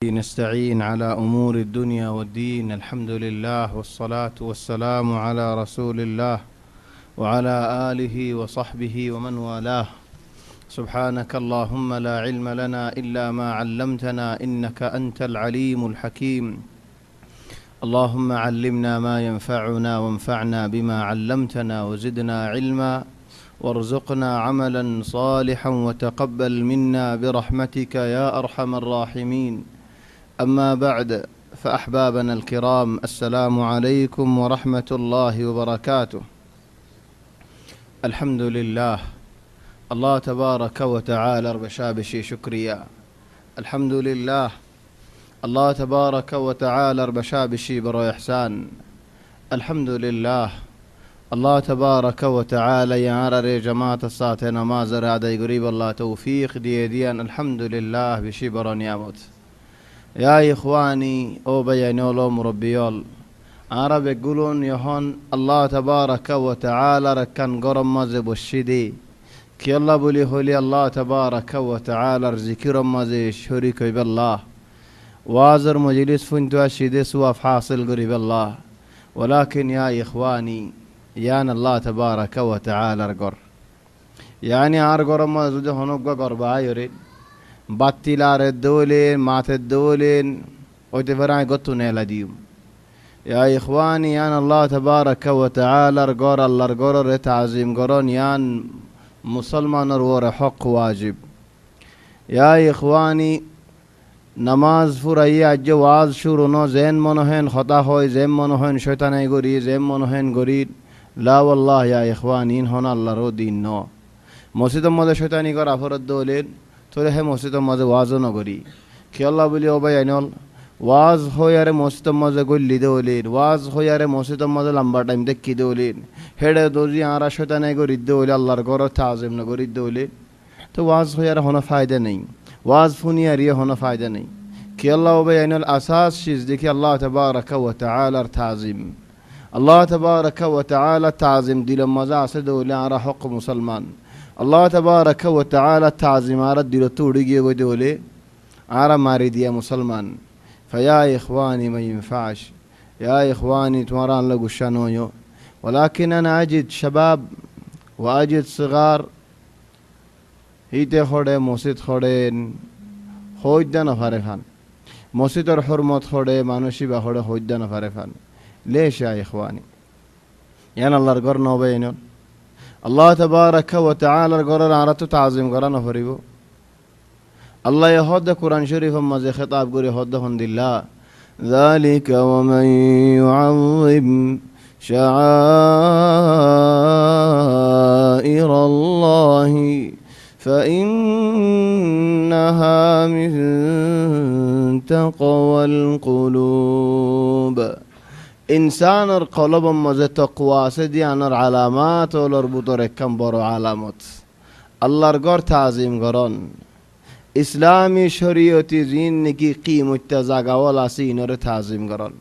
نستعين على أمور الدنيا والدين. الحمد لله والصلاة والسلام على رسول الله وعلى آله وصحبه ومن والاه. سبحانك اللهم لا علم لنا إلا ما علمتنا إنك أنت العليم الحكيم. اللهم علمنا ما ينفعنا وانفعنا بما علمتنا وزدنا علما وارزقنا عملا صالحا وتقبل منا برحمتك يا أرحم الراحمين. أما بعد، فأحبابنا الكرام، السلام عليكم ورحمة الله وبركاته. الحمد لله، الله تبارك وتعالى بشابشي شكريا. الحمد لله، الله تبارك وتعالى بشابشي برو إحسان. الحمد لله، الله تبارك وتعالى يعرر جماعة الساتنا ما زرع قريب الله توفيق ديان. الحمد لله بشي برو نعمت. يا إخواني أو بيانولو مربيول عرب يقولون يهون الله تبارك وتعالى ركن قرم مزب الشدي كي الله بليه لي الله تبارك وتعالى ذكر مزي شريك بالله وازر مجلس فنتوا الشدي سواف حاصل قريب الله. ولكن يا إخواني يان الله تبارك وتعالى رقر يعني عرقر مزد هنوك قربا يريد باتلار الدولين مات الدولين وتفرعي قطو نيلا ديوم. يا إخواني يان الله تبارك وتعالى رقور الله رقور رتعظيم قرون يان مسلمان رور حق واجب. يا إخواني نماز فرعي جواز شورونو زين منوهن خطا خوي زين منوهن شيطاني قري زين منوهن قريد. لا والله يا إخواني هنا الله رو دين نو مسجد مدى شيطاني قر أفر الدولين তোরে হে মসজিদের মাঝে ওয়াজও নগরি কি আল্লাহ বলি ও ভাই আইনল ওয়াজ হইয়ারে মসজিদের মাঝে গল্লি দেওলিন ওয়াজ হইয়ারে মসজিদের মাঝে লম্বা টাইম দেখি দেওলিন হেডে দোজি আরা শয়তানে গরি দেওলি আল্লাহর ঘর তাজিম না গরি দেওলি। তো ওয়াজ হইয়ারে হনো ফায়দা নেই, ওয়াজ ফুনিয়ারিয়ে হনো ফায়দা নেই। কি আল্লাহ ও ভাই আইনল আসাস চিজ দেখি আল্লাহ তাবারাকা ওয়া তাআলার তাজিম। আল্লাহ তাবারাকা ওয়া তাআলা তাজিম দিলের মাঝে আছে দেওলি আরা হক মুসলমান। الله تبارك وتعالى تعظيم رد لطوري ودولي عرى مارديا مسلمان. فيا إخواني ما ينفعش، يا إخواني تمران لقو شانويو. ولكن أنا أجد شباب وأجد صغار هيتي خوري موسيد خورين خويدنا فارفان موسيد الحرمات خوري مانوشي بخوري خويدنا فارفان. ليش يا إخواني؟ يعني الله رقرنا وبينون الله تبارك وتعالى قرر عرتو تعظيم قرنا فريبو. الله يهود قرآن شريف ما زي خطاب قري هود هند الله ذلك ومن يعظم شعائر الله فإنها من تقوى القلوب. إنسان القلب مزه تقوى سديان العلامات والربط ركم برو علامات الله رقر تعظيم قران إسلامي شريعتي زين نكي قيمة تزاقا ولا سينور تعظيم قران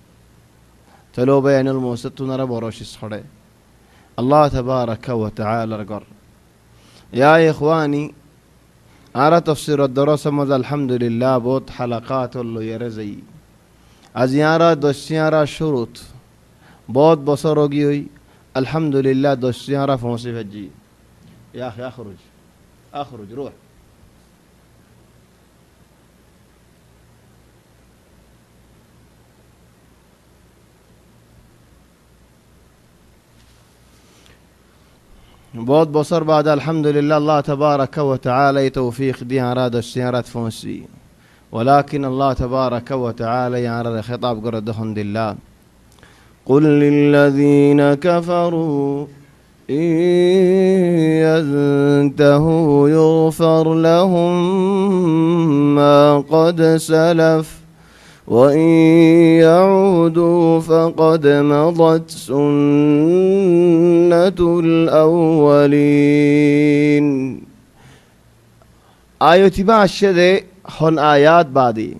تلو بين الموسط نرى بروش الصحري. الله تبارك وتعالى رقر. يا إخواني على تفسير الدراسة مز الحمد لله بوت حلقات اللو يرزي أزيارة دوسيارة شروط बहुत बसर होगी हुई अल्हम्दुलिल्लाह दोस्तियाँ फौसी फजी या अखरुज अखरुज रोह बहुत बसर बाद अल्हम्दुलिल्लाह अल्लाह तबारक व तआला तौफीक दी आरा दोस्तियाँ फौसी. ولكن الله تبارك وتعالى يعرض خطاب قردهم لله قل للذين كفروا إن ينتهوا يغفر لهم ما قد سلف وإن يعودوا فقد مضت سنة الأولين. آية بعشرة هن آيات بعدي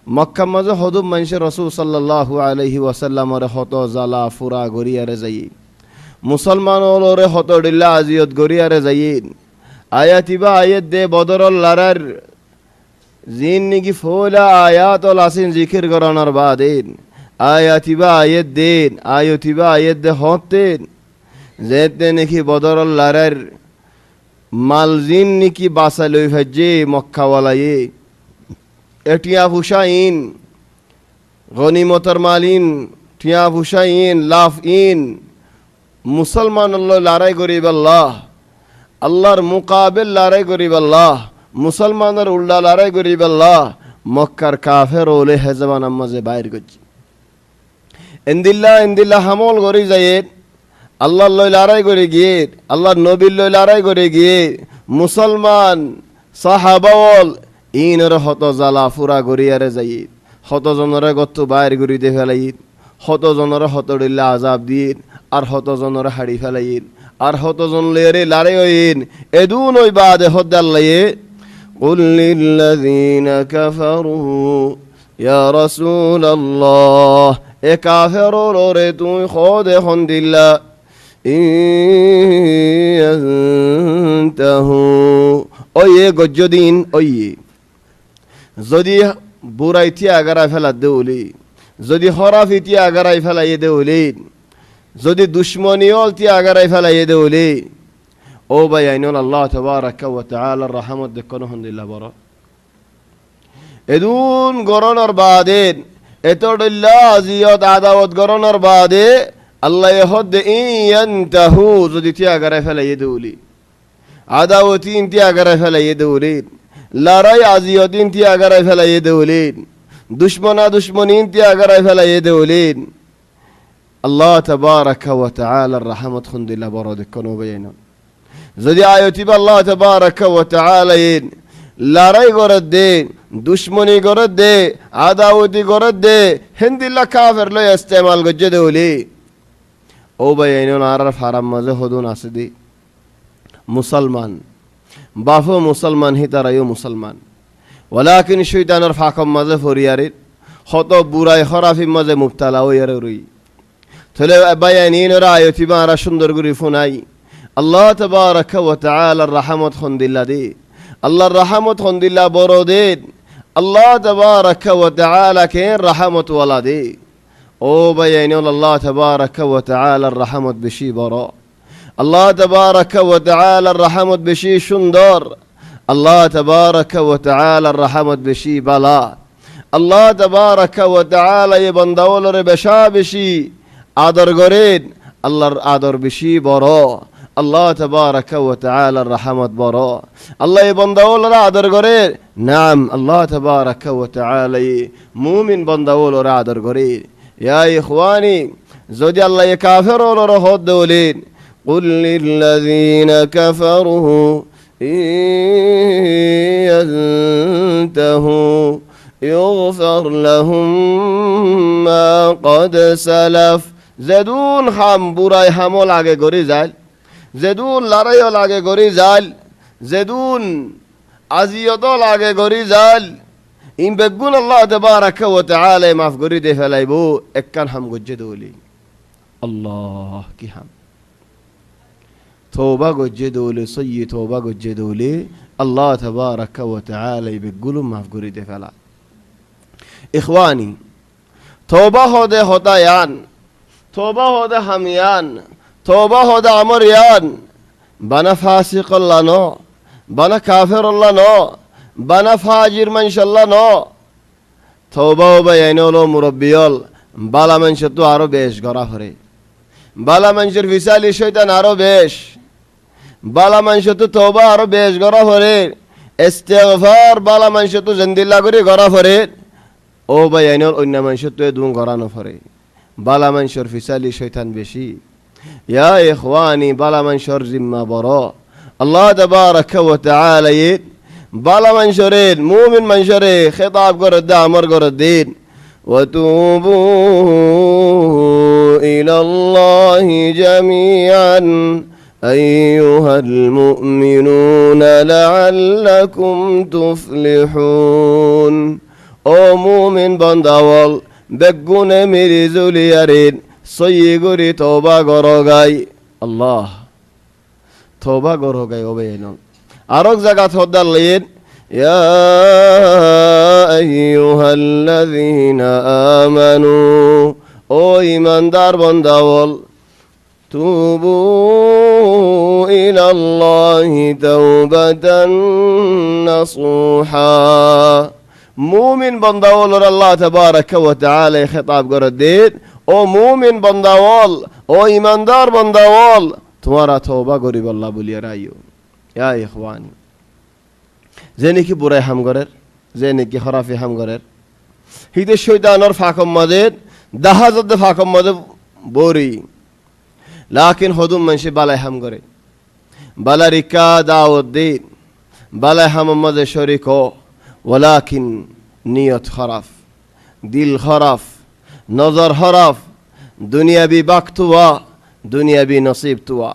مكة مزه حدود منش رسول صلى الله عليه وسلم رخطو زلا فرا غريا رزي مسلمان ولو رخطو دل عزيز غريا رزيين آيات با آيات دي بدر اللرر জিন নিকি ফোলা আয়াতল আসিন জিকির করানোর বাদেন আয়াতিবা আয়াত দেন আয়তিবা আয়াত দে হতেন যেতে নাকি বদরল লারের মালজিন নিকি বাসা লই ভাজ্যে মক্কাওয়ালায়ে এটিয়া হুসাইন গনিমতর মালিন টিয়া হুসাইন লাফ ইন মুসলমান লড়াই করিব আল্লাহ আল্লাহর মুকাবিল লড়াই করিব আল্লাহ মুসলমানের উল্টা লড়াই করিব আল্লাহ মক্কার কাফের ওলে হেজবান আম্মাজে বাইর করছি ইন্দিল্লা হামল করি যায় আল্লাহর লই লড়াই করে গিয়ে আল্লাহর নবীর লই লড়াই করে গিয়ে মুসলমান সাহাবাওল ইনর হত জ্বালা ফুরা গড়িয়ারে যাই হত জনরে গত বাইর গড়ি দে ফেলাই হত জনরে হতডিল্লা আজাব দিন আর হত জনরে হাড়ি ফেলাইন আর হত জন লেরে লারে হইন এদুন ওই বাদে হদ্দাল্লায়ে قل للذين كفروا يا رسول الله এ কাফেরর রে তুই খোদ এখন দিল্লা ইনতাহু ওই গজ্জদিন ওই যদি বুড়াইতি আগারা ফেলা দেউলি যদি হরাফিতি আগারাই ফেলাই দেউলি যদি দুশ্মনীল তি আগারাই ফেলাই দেউলি ও ভাই আইনুল আল্লাহ তাবারাকা ওয়া তাআলা রহমত দেখনো আলহামদুলিল্লাহ বড় এদুন গরনর বাদে এতডিল্লা আজিয়ত আদাওত গরনর বাদে আল্লাহ ইহদ ইয়ানতাহু যদি তি আগারাই ফেলাই দেউলি আদাওতি ইনতি আগারাই ফেলাই দেউলি লড়াই আজিয়ত ইনতি আগারাই ফেলাই দেউলি দুশ্মনী ইনতি আগারাই ফেলাই দেউলি আল্লাহ তাবারাকা ওয়া তাআলা রহমত আলহামদুলিল্লাহ বড় দেখনো ভাই আইনুল যদি আয়তিব আল্লাহ তাবারাকা ওয়া তাআলা লড়াই করে দে দুশ্মনী করে দে আদাওতি করে দে হিন্দিল্লা কাফের লই ইস্তেমাল গজ্জে দেউলি ও ভাই আইনুল আর ফারাম মাঝে হদুন আছে দি মুসলমান বাফো মুসলমান হিতারাইও মুসলমান ওয়ালাকিন শয়তানের ফাকম মাঝে ফরিয়ারে হত বুড়াই খরাফি মাঝে মুবতালা হইয়ারে রই তাহলে ভাই আইনুল আয়তিব আর সুন্দর করে ফোনাই আল্লাহ তাবারাকা ওয়া তাআলা রহমত খন্দিল্লা দে আল্লাহর রহমত খন্দিল্লা বড় দে আল্লাহ তাবারাকা ওয়া তাআলা কে রহমত ওয়ালা দে ও ভাই আইনুল আল্লাহ তাবারাকা ওয়া তাআলা রহমত বেশি বড় আল্লাহ তাবারাকা ওয়া তাআলা রহমত বেশি সুন্দর আল্লাহ তাবারাকা ওয়া তাআলা রহমত বেশি বালা আল্লাহ তাবারাকা ওয়া তাআলা এই বান্দাওয়ালরে বেশি আদর করেন আল্লাহর আদর বেশি বড় আল্লাহ তাবারাকা ওয়া তাআলা রহমত বড় আল্লাহ এই বান্দাওয়ালরা আদর করে নাম আল্লাহ তাবারাকা ওয়া তাআলা মুমিন বান্দাওয়ালরা আদর করে ইয়া ইখওয়ানি যদি আল্লাহ এই কাফেররা হদ দেউলেন قل للذين كفروا ينتهوا يغفر لهم ما قد سلف زدون হাম বুড়াই হামল আগে গরি যায় যেদুন লড়াইও লাগে গরি জাল যেদুন আজিয়ত লাগে গরি জাল ইন বেগুন আল্লাহ তাবারাকা ওয়া তাআলা মাফ গরি দে ফেলাইবো একখান হাম গজ্জে দৌলি আল্লাহ কি হাম তওবা গজ্জে দৌলি সয়্যি তওবা গজ্জে দৌলি আল্লাহ তাবারাকা ওয়া তাআলা বেগুল মাফ গরি দে ফেলা ইখওয়ানি তওবা হদে হতায়ান তওবা হদে হামিয়ান তওবা হদে আমরিয়ান বানা ফাসিক আল্লাহ ন বানা কাফের আল্লাহ ন বানা ফাজির মানুষ আল্লাহ ন তওবা বাইনল মুরব্বিয়ল বালা মানুষ তো আরো বেশ গড়া হরে বালা মানুষের বিশালি শয়তান আরো বেশ বালা মানুষ তো তওবা আরো বেশ গড়া হরে ইস্তিগফার বালা মানুষ তো জিন্দিল্লাহ করে গড়া হরে ও বাইনল অন্য মানুষ তো দুন গড়ানো হরে বালা মানুষের বিশালি শয়তান বেশি يا إخواني بلا من شر زما براء الله تبارك وتعالى بلا من شرين مؤمن من شرين خطاب قرد أمر قرد الدين وتوبوا إلى الله جميعا أيها المؤمنون لعلكم تفلحون أو مؤمن بندوال بقون مريزولي يرين সয়্যিগুরি তওবা গরগাই আল্লাহ তওবা গরগাই ওবেন আরক জায়গা হদাল্লেন يا أيها الذين آمنوا ও ইমানদার বান্দাওয়াল توبوا إلى الله توبة نصوحا মুমিন বান্দাওয়ালর আল্লাহ তাবারাকা ওয়া তাআলা খেতাব করে দেন ও মুমিন বান্দাওয়াল ও ইমানদার বান্দাওয়াল তোমারা তওবা করিব আল্লাহ বলিয়া রাইও ইয়া ইখওয়ানি যে নাকি বুড়াই হাম করের যে নাকি খরাফি হাম করের হিতে শয়তানের ফাঁকম মাঝে দাহাজত ফাঁকম মাঝে বরি লাকিন হদুম মানুষে বালাই হাম করে বালারিকা দাওয়াত দিন বালাই হাম মাঝে শরিক ওয়ালাকিন নিয়ত খরাফ দিল খরাফ নজর খরাফ দুনিয়াবি বাক্তুয়া দুনিয়াবি নসিব তুয়া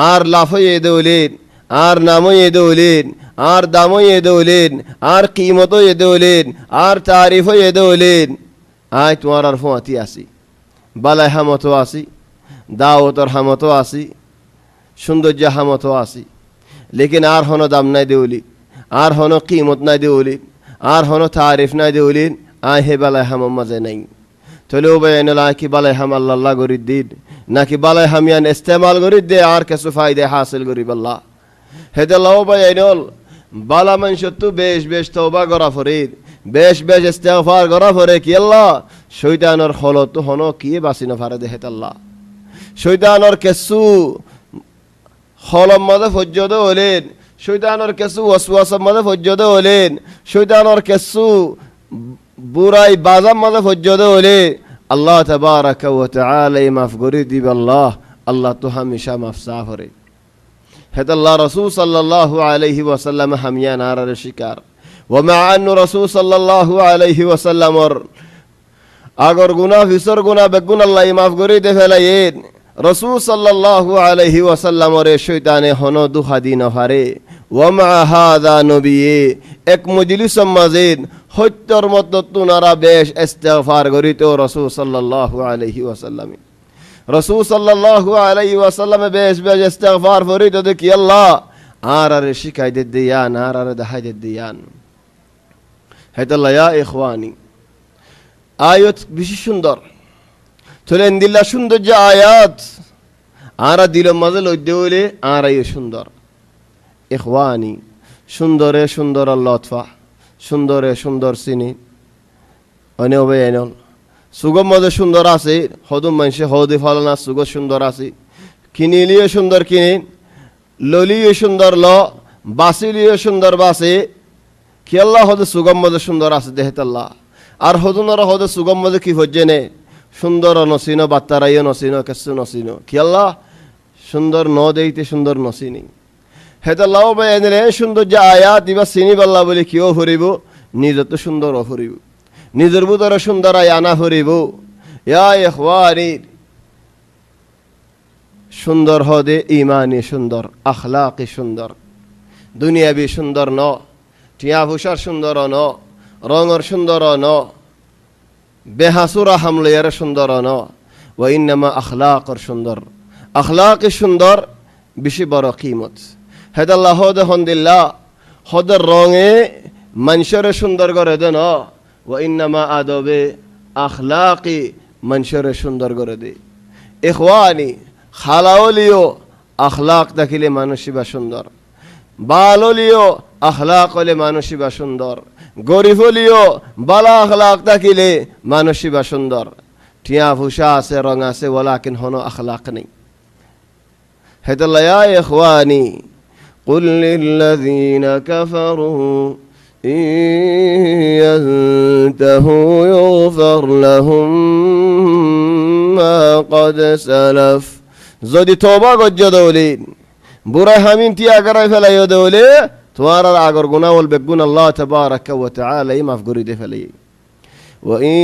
আর লাফয়ে দৌলেন আর নাময়ে দৌলেন আর দাময়ে দৌলেন আর কিমতয়ে দৌলেন আর তারিফয়ে দৌলেন আয় তোমার আর ফোঁয়াতি আসি বালাই হামতো আসি দাওতর হামতো আসি সৌন্দর্য হামতো আসি লেকিন আর হনো দাম নাই দেউলি আর হনো কিমত নাই দেউলি আর হনো তারিফ নাই দেউলি আয় হে বালাই হাম মাঝে নাই তলেও বেআইনলা কি বালাই হাম আল্লাহ গরিব দিন নাকি বালাই হামিয়ান ইস্তেমাল গরিব দে আর কিছু ফায়দা হাসিল গরিব আল্লাহ হেদাল্লাহ বেআইনল বালা মানুষত্ব বেশ বেশ তওবা করা ফরিদ বেশ বেশ ইস্তেগফার করা ফরে কি আল্লাহ শয়তানের খলত হনো কি বাসি না ফারে দেহে আল্লাহ শয়তানের কেসু খলম মাঝে ফজ্জদ হলেন শয়তানের কেসু ওয়াসওয়াসা মাঝে ফজ্জদ হলেন শয়তানের কেসু বুরাই বাজাম মাঝে ফজ্জদ হলে আল্লাহ তাবারাকা ওয়া তাআলা মাফ করে দিবে আল্লাহ আল্লাহ তো হামেশা মাফ সাফ করে হেদাল্লাহ রাসূল সাল্লাল্লাহু আলাইহি ওয়াসাল্লাম হামিয়া নারার শিকার ومع أن رسول صلى الله عليه وسلم আগর গুনাহ ফিসর গুনাহ বেগুন আল্লাহ মাফ করে দে ফেলাইন রাসূল সাল্লাল্লাহু আলাইহি ওয়াসাল্লাম রে শয়তানে হনো দুহা দিন হারে ওয়া হাযা নবী এক মজলিস মাজিদ হত্যর মত তুনারা বেশ ইস্তিগফার করিতো রাসূল সাল্লাল্লাহু আলাইহি ওয়াসাল্লাম রাসূল সাল্লাল্লাহু আলাইহি ওয়াসাল্লাম বেশ বেশ ইস্তিগফার করিতো দেখি আল্লাহ আর শিখাই দে দিয়ান আর দেখাই দে দিয়ান হেদাল্লাহ ইয়া ইখওয়ানি আয়াত বেশি সুন্দর চলেন দিল্লা সুন্দর যে আয়াত আর দিল মাঝে লজ্জা হইলে আর সুন্দর ইখওয়ানি সুন্দরে সুন্দর লতফা সুন্দরে সুন্দর চিনি অনেক বেআইনল সুগম মাঝে সুন্দর আছে হদম মানুষে হদে ফলনা সুগ সুন্দর আছে কিনিলিও সুন্দর কিনি ললিও সুন্দর ল বাসিলিও সুন্দর বাসে কি আল্লাহ হদে সুগম মাঝে সুন্দর আছে দেহতাল্লাহ আর হদুনর হদে সুগম মাঝে কি হজ্জে নে সুন্দর নসিনো বাত্তারাইও নসিনো কেসু নসিনো কি আল্লাহ সুন্দর ন দেইতে সুন্দর নসিনি হেতাল্লাহ বেআইনলে সুন্দর যে আয়াত ইবা চিনি পাল্লা বলে কিও ফুরিব নিজে তো সুন্দর ফুরিব নিজের ভিতরে সুন্দর আনা ফুরিব ইয়া ইখওয়ানি সুন্দর হদে ইমানি সুন্দর আখলাকি সুন্দর দুনিয়াবি সুন্দর ন টিয়া ভূষার সুন্দর ন রঙর সুন্দর ন বেহাসুরা হামলের সুন্দর ন ওয়া ইন্নামা আখলাকর সুন্দর আখলাকি সুন্দর বেশি বড় কিমত হেদাল্লাহ হদে হন্দিল্লাহ হদের রঙে মানুষের সুন্দর করে দেন ওয়া ইন্নামা আদবে আখলাকি মানুষের সুন্দর করে দে ইখওয়ানি খালাওলিও আখলাক দেখিলে মানুষই সুন্দর বাললিও আখলাক হলে মানুষই সুন্দর গরিব হলিও বালা আখলাক দেখিলে মানুষই সুন্দর টিয়া ভূষা আছে রং আছে ওয়ালাকিন হনো আখলাক নেই হেদাল্লাহ ইয়া ইখওয়ানি قل للذين كفروا إن ينتهوا يغفر لهم ما قد سلف যদি তওবা গজ্জ দৌলিন বুড়া হামিম তিয়া করাই ফেলাই দৌলে তোমার আগর গুনাহ বলবে গুণ আল্লাহ তাবারাকা ওয়া তাআলা মাফ করে দে ফেলাই وإن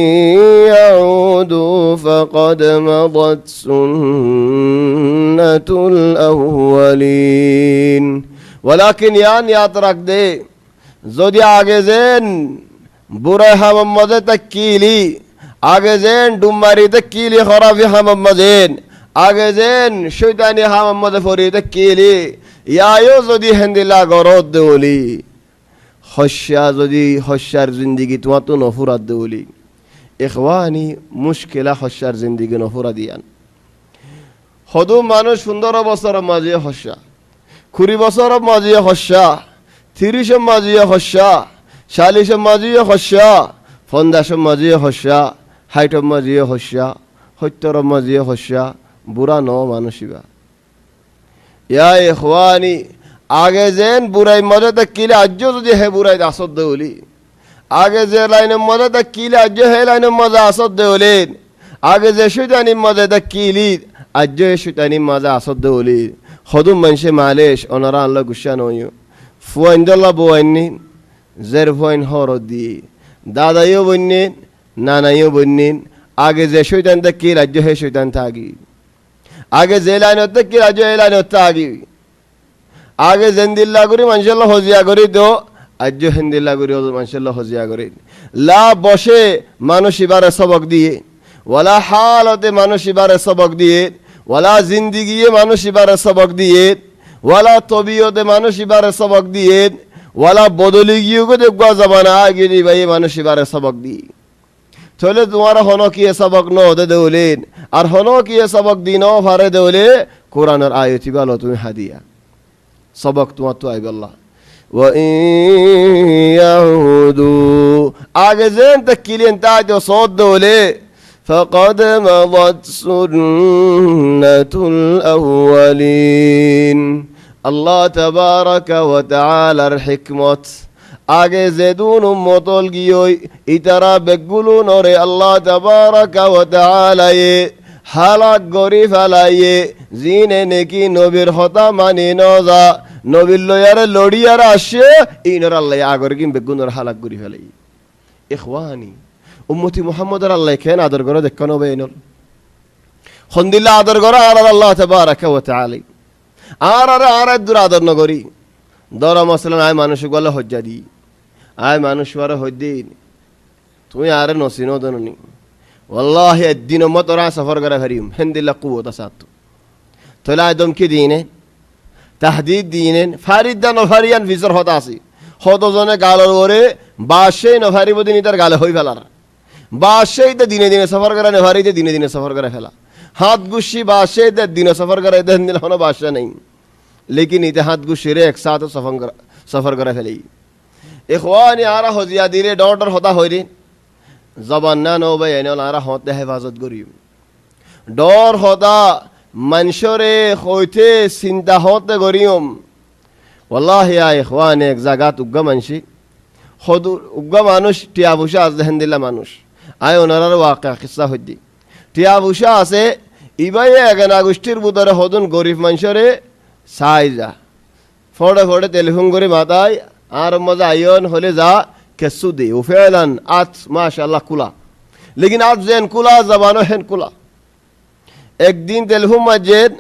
يعودوا فقد مضت سنة الأولين ولكن याद रख दे যদি আগে যেন বুড়া হামাম মজে তাকিলি আগে যেন ডুমারি তাকিলি খরাফি হামাম মজেন আগে যেন শয়তানি হামাম মজে ফরি তাকিলি ইয়ায়ো যদি হেন্দিলা গরদ দেউলি হস্যা যদি হস্যার জিন্দিগি তোমার তো নফুরাত দেউলি ইখওয়ানি মুশকিলা হস্যার জিন্দিগি নফুরা দিয়ান সদু মানুষ 15 বছর মাঝে হস্যা 20 বছর মাঝে হস্যা 30 মাঝে হস্যা 40 মাঝে হস্যা 50 মাঝে হস্যা 60 মাঝে হস্যা 70 মাঝে হস্যা বুড়া ন মানুষিবা ইয়া ইখওয়ানি আগে যেন বুড়াই মজা কিলে আজ যদি হে বুড়াই আসদ দেউলি আগে যে লাইনের মজা কিলে আজ হে লাইনের মজা আসদ দেউলেন আগে যে শৈতানি মজা কিলি আজ হে শৈতানি মজা আসদ দেউলি সদু মানুষে মালেশ ওনারা আল্লাহ গুসা নয় ফুয়াইন দল্লা বইনিন জের ফুয়াইন হর দি দাদাইও বন্যেন নানাইও বন্যেন আগে যে শৈতান কিল আজ হে শৈতান থাকি আগে যে লাইনত কিল আজ এই লাইনত থাকি আগে জেন্দিল্লা করি মানুষের হজিয়া করি তো আজ হিন্দিল্লা করি মানুষের হজিয়া করি লা বসে মানুষ এবারে সবক দিয়ে ওয়ালা হালতে মানুষ এবারে সবক দিয়ে ওয়ালা জিন্দিগিয়ে মানুষ এবারে সবক দিয়ে ওয়ালা তবিয়তে মানুষ এবারে সবক দিয়ে ওয়ালা বদলি গিয়েও দেখবা যাবা না আগে ভাই মানুষ এবারে সবক দিয়ে তাহলে তোমার হন কি সবক ন হতে দেউলেন আর হন কি সবক দিন ফারে দেউলে কোরআনের আয়তি বলো তুমি হাদিয়া সবক তোমার তো আইবাল্লাহ আগে যেন কিলেন তাই তো সদ দৌলে فقد مضت سنة الأولين আল্লাহ তাবারাকা ওয়া তাআলার হিকমত আগে যেদুন উম্মতল গিয়ে ইতারা বেগুলো নরে আল্লাহ তাবারাকা ওয়া তাআলা হালাক গরি ফেলাইয়ে জিনে নেকি নবীর হতা মানি নজা নবীর লয়ারে লড়িয়ার আসে ইনর আল্লাহ আগর কিম বেগুনর হালাক গরি ফেলাই ইখওয়ানি উম্মতি মুহাম্মদের আল্লাহ কেন আদর করে দেখানো বেনল খন্দিল্লা আদর করে আর আল্লাহ তাবারাকা ওয়া তাআলা আর দূর আদর নগরি দরা মসলান আয় মানুষ গলে হজ্জা দি আয় মানুষ ওয়ারে হজ্দিন তুমি আরে নসিনো দননি والله الدين مطر سفر غير هريم هند الله قوة ساتو طلع دم كدينه تهديد دينين فارد دان فاريان فيزر هداسي هدو زونه قالر وره باشي نفاري بدين يتر قاله هوي فلار باشي ده دينه دينه سفر غير نفاري ده دينه دينه سفر غير فلا हाथ गुशी बादशाह दे दिन सफर करे दे दिन होना बादशाह नहीं लेकिन इते हाथ गुशी रे एक साथ सफर करे फैली इखवानी आरा हो जिया दिले डॉटर होता हो रे जबान ना नो भाई एनो आरा होते हिफाजत करी डर होता मंशरे होते चिंता होते करियम वल्लाहि या इखवानी एक जगह उग्गा मंशी खुद उग्गा मानुष टियाबुशा आज हिंदिला मानुष आय ओनारार वाक़या किस्सा होदी টিয়াবুসা আছে ইবাই এগানা গোষ্ঠীর বুতরে হদুন গরিব মানুষরে সাইজা ফড়ে ফড়ে টেলিফোন করে মাতায় আর মজা আইন হলে যা কেসু দে ও ফেলান আজ মাশাআল্লাহ কুলা লেকিন আজ যেন কুলা জবানো হেন কুলা একদিন টেলিফোন মাঝেন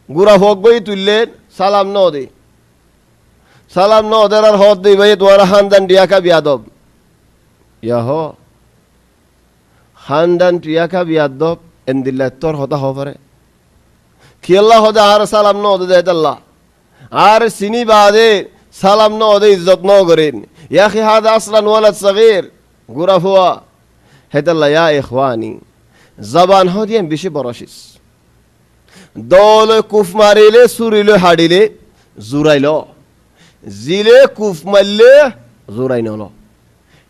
গুড়া হোক বই তুললেন সালাম ন দে সালাম ন ওদের আর হদ দে ভাই তোমার খানদান ডিয়াকা বিয়াদব ইয়া হ খানদান টিয়াকা বিয়াদব এন্দিল্লা তোর হতা হও পারে কি আল্লাহ হদা আর সালাম ন ওদে দেয় আল্লাহ আর সিনি বাদে সালাম ন ওদে ইজ্জত ন করেন ইয়া খি হাদা আসলান ওয়ালাদ সগীর গুরা হুয়া হেদাল্লাহ ইয়া ইখওয়ানি জবান হদিয়েন বেশি বরশিস দল কুফ মারিলে সুরিলে হাডিলে জুরাইল জিলে কুফ মারলে জুরাইনল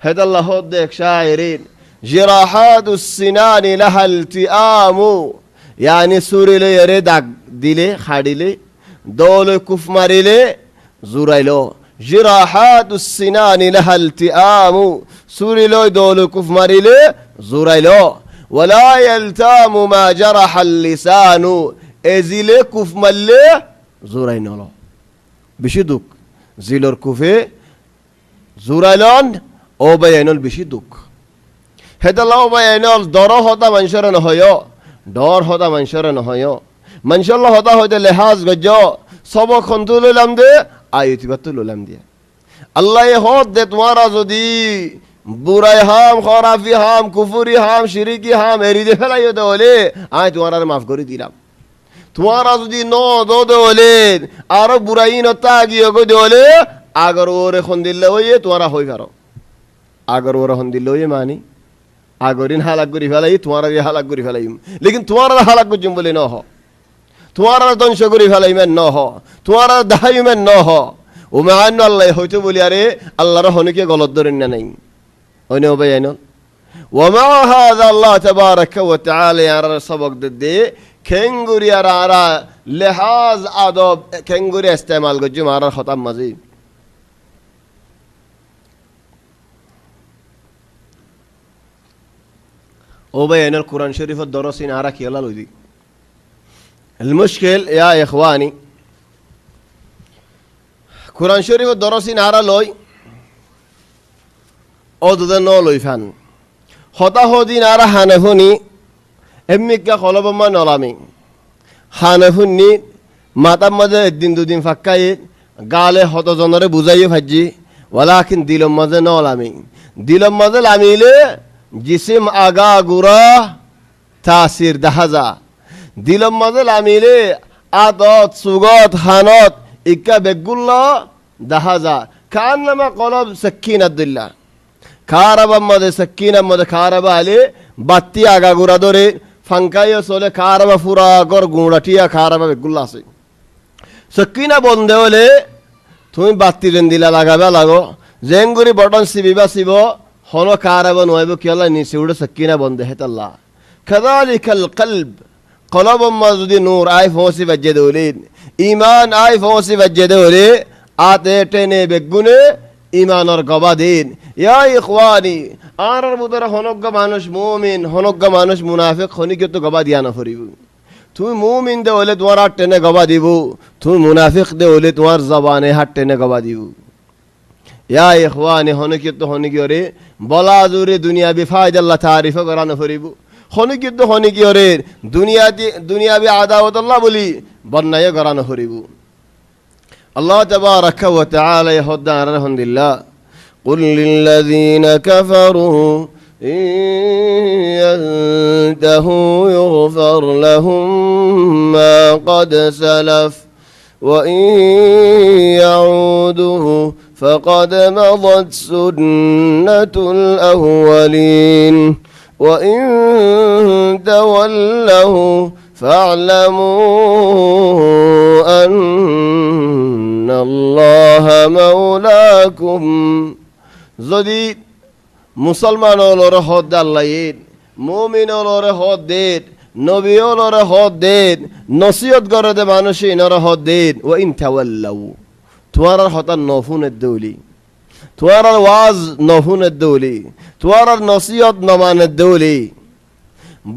হেদাল্লাহ হদ দেখ শায়রিন جراحات السنان لها التئام يعني سوري لي يردك ديلي خاديلي دول كف ماريلي زورايلو جراحات السنان لها التئام سوري لي دول كف ماريلي زورايلو ولا يلتام ما جرح اللسان ازيلي كف مالي زوراينولو بشدوك زيلور كوفي زورايلون او بيانول بشدوك হেদাল্লাহ বাইনল দর হতা মানুষের নহয় ডর হতা মানুষের নহয় মানুষের হতা হইতে লেহাজ গজ্জ সব খন্তু লইলাম দে আয়ুতিবাত লইলাম দিয়ে আল্লাহ হদ দে তোমারা যদি বুরাই হাম খরাফি হাম কুফুরি হাম শিরিকি হাম এরি দে ফেলাই দে হলে আয় তোমার মাফ করে দিলাম তোমারা যদি ন দো দে হলে আরো বুরাই নতা গিয়ে গো দে হলে আগর ওরে খন দিলে ওই তোমরা হই পারো আগর ওরে খন দিলে ওই মানি আগরিন হালাক করি ফেলাই তোমারা হালাক করি ফেলাইম লেকিন তোমারা হালাক করছুম বলে ন হ তোমারা ধ্বংস করি ফেলাইমেন ন হ তোমারা দাহাইমেন ন হ ও মান্য আল্লাহ হয়তো বলি আরে আল্লাহর হনিকে গলত ধরেন না নাই ওই নে ভাই আইন ওমা হাযা আল্লাহ তাবারাকা ওয়া তাআলা আর সবক দে খেঙ্গুরি আর আরা লিহাজ আদব খেঙ্গুরি ইস্তেমাল করছুম আর খতাম মাঝে ও ভাই আইন কোরআন শরীফের দরসিন আরা কি আল্লাহ লইদি المشكل يا إخواني কোরআন শরীফের দরসিন আরা লই ও দুদের ন লই ফান হতা হদিন আরা হানেফুনি এমনিকা খলবম্মা নলামি হানেফুনি মাতার মাঝে একদিন দুদিন ফাক্কাই গালে হত জনরে বুঝাইয়ে ভাজি ওয়ালাকিন দিলম মাঝে নলামি দিলম মাঝে লামিলে জিসিম আগা গুরা তাসির দাহাজা দিলম মাঝে লামিলে আদত সুগত হানত ইকা বেগুল্লা দাহাজা কান নামা কলব সক্কিন আব্দুল্লাহ খারাবা মধ্যে সক্কিনের মধ্যে খারাবা আলে বাত্তি আগা গুড়া ধরে ফাঙ্কাইও চলে খারাবা ফুরা গর গুঁড়াটিয়া খারাবা বেগুল্লা আছে সক্কিনা বন্ধে হলে তুমি বাত্তি রেন দিলা লাগাবে লাগো জেঙ্গুরি বটন সিবিবা সিব হন খারাবা নয়ব কিয়ালা নিচে উড়ে সক্কিনা বন্ধে হেতাল্লাহ কাযালিকাল কলব কলবম্মা যদি নূর আই ফোসি বাজ্জে দৌলিন ইমান আই ফোসি বাজ্জে দৌলে আতে টেনে বেগুনে ইমানর গবাদিন ইয়া ইখওয়ানি আরার মুদরা হনজ্ঞ মানুষ মুমিন হনজ্ঞ মানুষ মুনাফিক হনিকে তো গবা দিয়া না ফরিব তুমি মুমিন দে হলে তোমার হাত টেনে গবা দিব তুমি মুনাফিক দে হলে তোমার জবানে হাত টেনে গবা দিব ইয়া ইখওয়ানি হনিকে তো হনিকে রে বলা জুরে দুনিয়া বি ফায়দাল্লাহ তারিফ করানো ফরিব হনিকে তো হনিকে রে দুনিয়া বি আদাওয়াতুল্লাহ বলি বন্নায় করানো ফরিব الله تبارك وتعالى يهدى الحمد لله قل للذين كفروا إن ينتهوا يغفر لهم ما قد سلف وإن يعودوا فقد مضت سنة الأولين وإن تولوا فاعلموا أن আল্লাহ মাওলাকুম যদি মুসলমান হলর হদ আল্লাহ মুমিন হলর হদ দেন নবী হলর হদ দেন নসিহত করে দে মানুষ ইনর হদ দেন ও ইন তাওয়াল্লাউ তোমার হতা নফুনের দৌলি তোমার ওয়াজ নফুনের দৌলি তোমার নসিহত নমানের দৌলি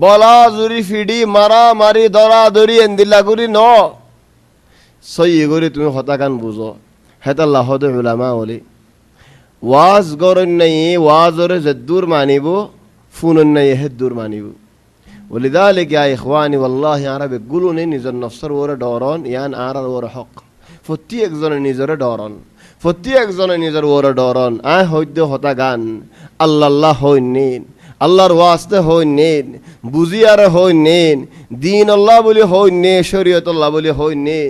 বলা জুরি ফিডি মারা মারি দরা দরি এন্দিল্লা করি ন সই করে তুমি হতাকান বুঝো হেতাল্লাহ হদে উলামা বলে ওয়াজ গরন নাই ওয়াজরে জদ্দুর মানিব ফুনন নাই হেদ্দুর মানিব ولذلك يا إخواني والله عربي قولوني نزل نفسر ورا دوران يعني عرب ورا حق فتي একজনে নিজরে ডরন فتي একজনে নিজর ورا ডরন আয় হইতে হতাকান আল্লাহ হইনিন আল্লাহর ওয়াস্তে হইনিন বুঝিয়ারে হইনিন দিন আল্লাহ বলি হইনে শরীয়ত আল্লাহ বলি হইনে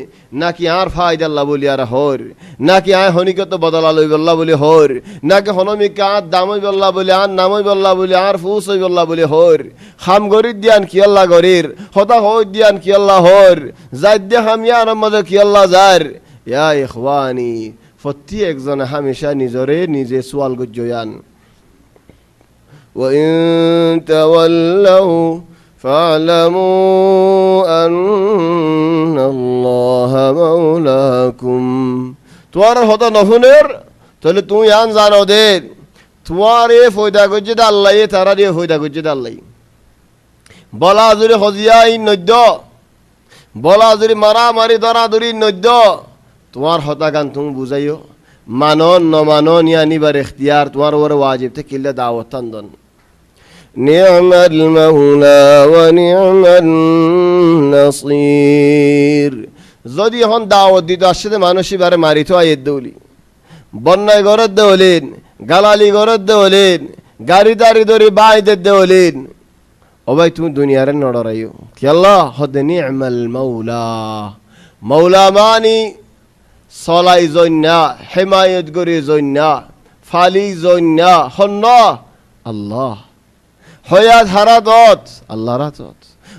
নাকি আর ফায়দা আল্লাহ বলি আর হর নাকি আয় হনিকত বদলা লইব আল্লাহ বলি হর নাকি হনমিকা আর দামই আল্লাহ বলি আর নামই আল্লাহ বলি আর ফুস হইব আল্লাহ বলি হর খাম গরির দিয়ান কি আল্লাহ গরির হতা হই দিয়ান কি আল্লাহ হর জাইদ হামিয়ার মধ্যে কি আল্লাহ জার ইয়া ইখওয়ানি ফতি একজন হামেশা নিজরে নিজে সওয়াল গজ্জয়ান وإن تولوا فاعلموا أن الله مولاكم তোমার হতা নফুনের তাহলে তুমি আন জানো দে তোমার এ ফয়দা করছে আল্লাহ এ তারা দিয়ে ফয়দা করছে আল্লাহ বলা জুড়ে হজিয়াই নদ্য বলা জুড়ে মারামারি ধরা ধরি নদ্য তোমার হতাকান তুমি বুঝাইও মানন নমানন ইয়া নিবার ইখতিয়ার তোমার ওরে ওয়াজিব তে কিল্লা দাওয়াতান দন নি'মাল মাওলা ওয়া নি'মান নাসির যদি হন দাওয়াত দিতে আসছে মানুষই বারে মারি তো আইত দৌলি বন্যায় গরদ দেওলেন গালালি গরদ দেওলেন গাড়ি দাড়ি ধরে বাইদে দেওলেন ও ভাই তুমি দুনিয়ারে নড়রাইও কি আল্লাহ হদ নি'মাল মাওলা মাওলা মানি চলাই জন্যা হেমায়ত করি জন্যা ফালি জন্যা হন্ন আল্লাহ হয়াত হারা দত আল্লাহরা দত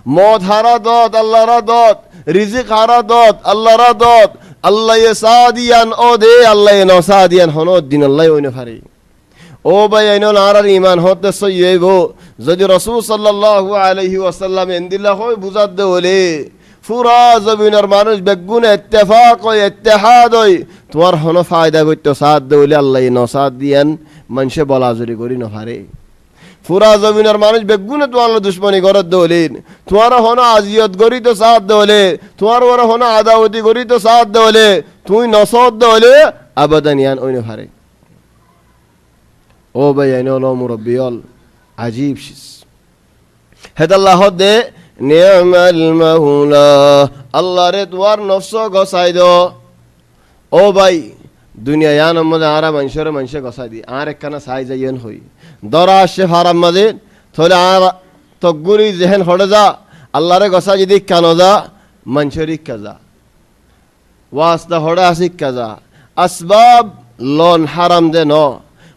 মদ হারা দত আল্লাহরা দত রিজিক হারা দত আল্লাহরা দত আল্লাহ সাদিয়ান ও দে আল্লাহ নসাদিয়ান হনদ দিন আল্লাহ ওইনে ফারি ও ভাই আইনল আর ইমান হতে সইব যদি রাসূল সাল্লাল্লাহু আলাইহি ওয়াসাল্লাম এন্দিল্লাহ হয় বুঝাত দে বলে পুরা জমিনের মানুষ বেগুন ইত্তেফাক ও ইত্তেহাদ হয় তোমার হন ফায়দা করতে সাথ দে বলে আল্লাহ নসাদ দিয়ান মানুষে বলাজুরি করি না পারে পুরা জমিনের মানুষ বেগুনে তোমার দুশ্মনী করত দৌলিন তোমার হন আজিয়ত গড়ি তো সাথ দৌলে তোমার ওরা হন আদাওতি গড়ি তো সাথ দৌলে তুই নসদ দৌলে আবাদান ইয়ান ওই পারে ও ভাই আইনল মুরব্বিয়ল আজীব শিস হেদাল্লাহ দে নিয়ামাল মাওলা আল্লাহ রে তোমার নফস গসাই দো ও ভাই দুনিয়া ইয়ান মধ্যে আরা মানুষে গসাই দি আর একখানা সাই যাইয়েন হই দরা আসে ফারাম মাঝে থলে আর তগুরি জেহেন হড়ে যা আল্লাহরে গসা যদি কান যা মানুষের কাজা ওয়াস্তা হড়ে আসিক কাজা আসবাব লন হারাম দে ন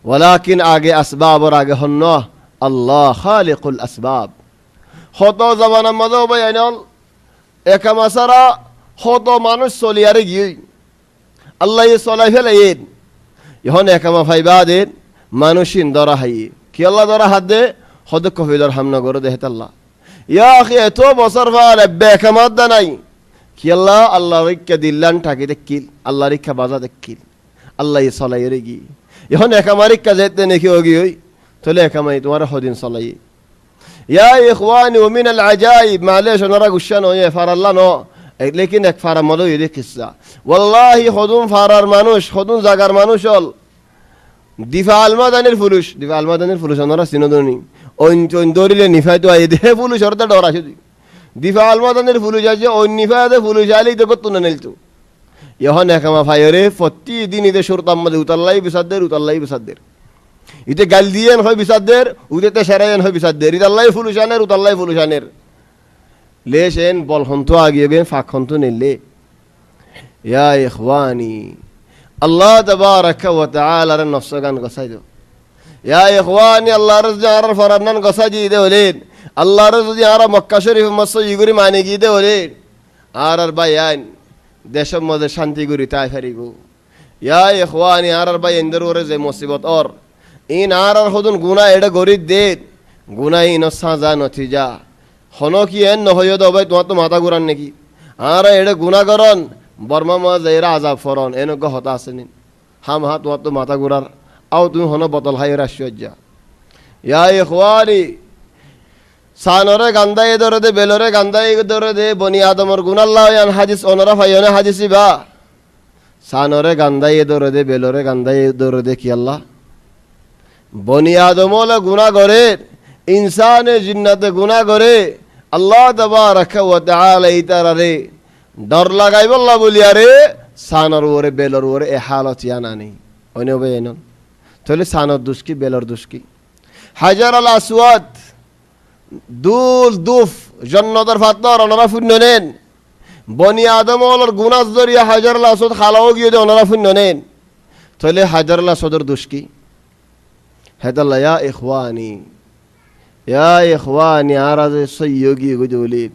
ওয়ালাকিন আগে আসবাবর আগে হন ন আল্লাহ খালিকুল আসবাব হত জামানার মাঝে ভাই আইনল একামাসারা হত মানুষ চলিয়ারে গিয়ে আল্লাহ চলাই ফেলাইন এখন একামা ফাইবা দেন মানুষিন দরা হাই কি আল্লাহ দরা হাত দে হদ কফিলর হামনা করে দে হেতাল্লাহ ইয়া আখি এত বছর পর বেকামাত দা নাই কি আল্লাহ আল্লাহ রিক্কা দিল্লান ঠাকি দেখিল আল্লাহ রিক্কা বাজা দেখিল আল্লাহ চলাই রে গি এখন একামা রিক্কা যেতে নাকি ওগি হই তাহলে একামাই তোমার হদিন চলাই ইয়া ইখওয়ানি ওয়া মিন আল আজাইব মালেশ ওনারা গুসা নয় ফারাল্লাহ ন লেকিন এক ফারা মদো ইদি কিসসা ওয়াল্লাহি হদুন ফারার মানুষ হদুন জাগার মানুষ হল দিফা আলমাদানের পুরুষ ওনারা সিনোদনি ওইন দৌড়িলে নিফাই তো আই দেহে পুলিশ ওরটা ডর আছে দিফা আলমাদানের পুলিশ আছে ওই নিফাইতে পুলিশ আইলেই তো করতো না নিলতো এখন একামা ফাইরে প্রতিদিন ইদে সুরতাম মধ্যে উতাল্লাই বিসাদদের ইতে গাল দিয়েন হয় বিসাদদের উদেতে সেরাইন হয় বিসাদদের ইতাল্লাই পুলিশ আনের উতাল্লাই পুলিশ আনের লেশেন বল হন্ত আগিয়ে গেন ফাঁক হন্ত নিলে ইয়া ইখওয়ানি আল্লাহ তাবারাকা ওয়া তাআলা র নফস গান গসাই দো ইয়া ইখওয়ানি আল্লাহ র জার ফরানান গসাই দি হলেন আল্লাহ র যদি আর মক্কা শরীফ মসো ইগুরি মানে গি দে হলেন আর বায়ান দেশের মধ্যে শান্তি গুরি তাই ফেরিব ইয়া ইখওয়ানি আর বাই ইন্দর ওরে যে মুসিবত আর ইন আর হদুন গুনাহ এডা গরি দে গুনাহ ইন সাজা নতিজা হনো কি এন নহয় দো ভাই তোমার তো মাথা ঘুরান নাকি আর এডা গুনাহ করন বর্মা মাঝে এরা আজাব ফরন এনেক হতা আসেনি হাম হা তোমার তো মাথা ঘুরার আও তুমি হনো বতল হাই রাশিয়া ইয়া ইখওয়ানি সানরে গান্দাই ধরে দে বেলরে গান্দাই ধরে দে বনি আদমর গুনাল্লাহ ইয়ান হাদিস ওনরা ফাইনে হাদিসি বা সানরে গান্দাই ধরে দে বেলরে গান্দাই ধরে দে কি আল্লাহ বনি আদমল গুনাহ করে ইনসানে জিন্নাতে গুনাহ করে আল্লাহ তাবারাকা ওয়া তাআলা ইতারারে ডর লাগাই বললা বলি আরে সানর ওরে বেলর ওরে এ হালত ইয়ানা নেই অন্য বেন তাহলে সানর দুষ্কি বেলর দুষ্কি হাজার আল আসওয়াদ দুল দুফ জন্নতর ফাতর ওনারা ফুন্ন নেন বনি আদম ওলর গুনাহ জরিয়া হাজার আল আসওয়াদ খালাও গিয়ে দে ওনারা ফুন্ন নেন তাহলে হাজার আল আসওয়াদর দুষ্কি হেদাল্লাহ ইয়া ইখওয়ানি আরাজ সৈয়গি গুদুলিন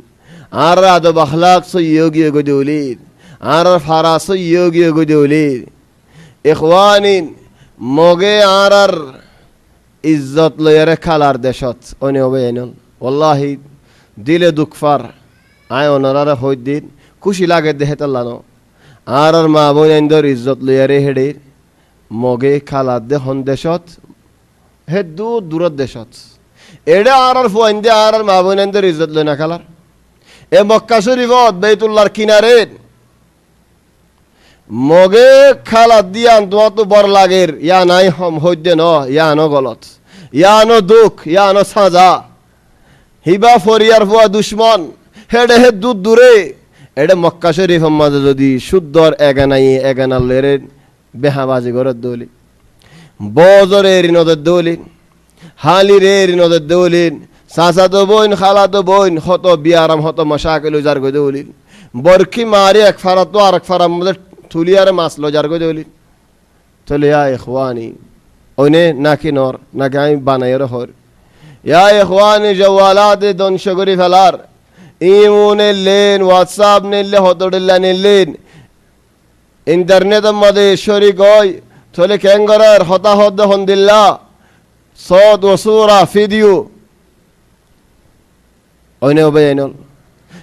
আর আদব আখলাক সৈয়গি গুদুলিন আর ফারা সৈয়গি গুদুলিন ইখওয়ানিন মগে আর ইজ্জত লয়ারে খালার দেশত অনে হবে এনল ওয়াল্লাহি দিলে দুঃখফার আয় ওনারা হই দিন খুশি লাগে দেহে তাল্লানো আর মা বোন ইন্দর ইজ্জত লয়ারে হেডে মগে খালার দে হন দেশত হে দূরত দেশত এডে আর ফুয়াইন্দে আর মা বোন ইন্দর ইজ্জত লয় না খালার এ মক্কা শরীফত বাইতুল্লাহর কিনারে মগে খালা দিয়ান তোমার তো বড় লাগের ইয়া নাই হম হইতে ন ইয়া ন গলত ইয়া ন দুঃখ ইয়া ন সাজা হিবা ফরিয়ার ফুয়া দুশ্মন হেডে হে দূরে এডে মক্কা শরীফ মাঝে যদি শুদ্ধর এগানা লেরে বেহাবাজি করে দৌলি বজরে ঋণদের দৌলি হালি রে ঋণদের দৌলিন চাচা তো বইন খালা তো বইন হত বিয়ারাম হত মশাকেল উজার গই দৌলিন বরকি মারি এক ফারা তো আর এক ফারার মধ্যে তুলিয়ারে মাছ লজার গই দেলি তলে ইয়া ইখওয়ানি ওনে নাকি নর নাকি আমি বানাইর হর ইয়া ইখওয়ানি জওয়ালাতে ধ্বংস করে ফেলার ইমুনে লেন হোয়াটসঅ্যাপ নিলে হতডল্লা নিলেন ইন্টারনেটের মধ্যে শরিক হয় তলে ক্যাঙ্গরার হতাহত হন্দিল্লা সদ ওসুরা ভিডিও ওনে বেনল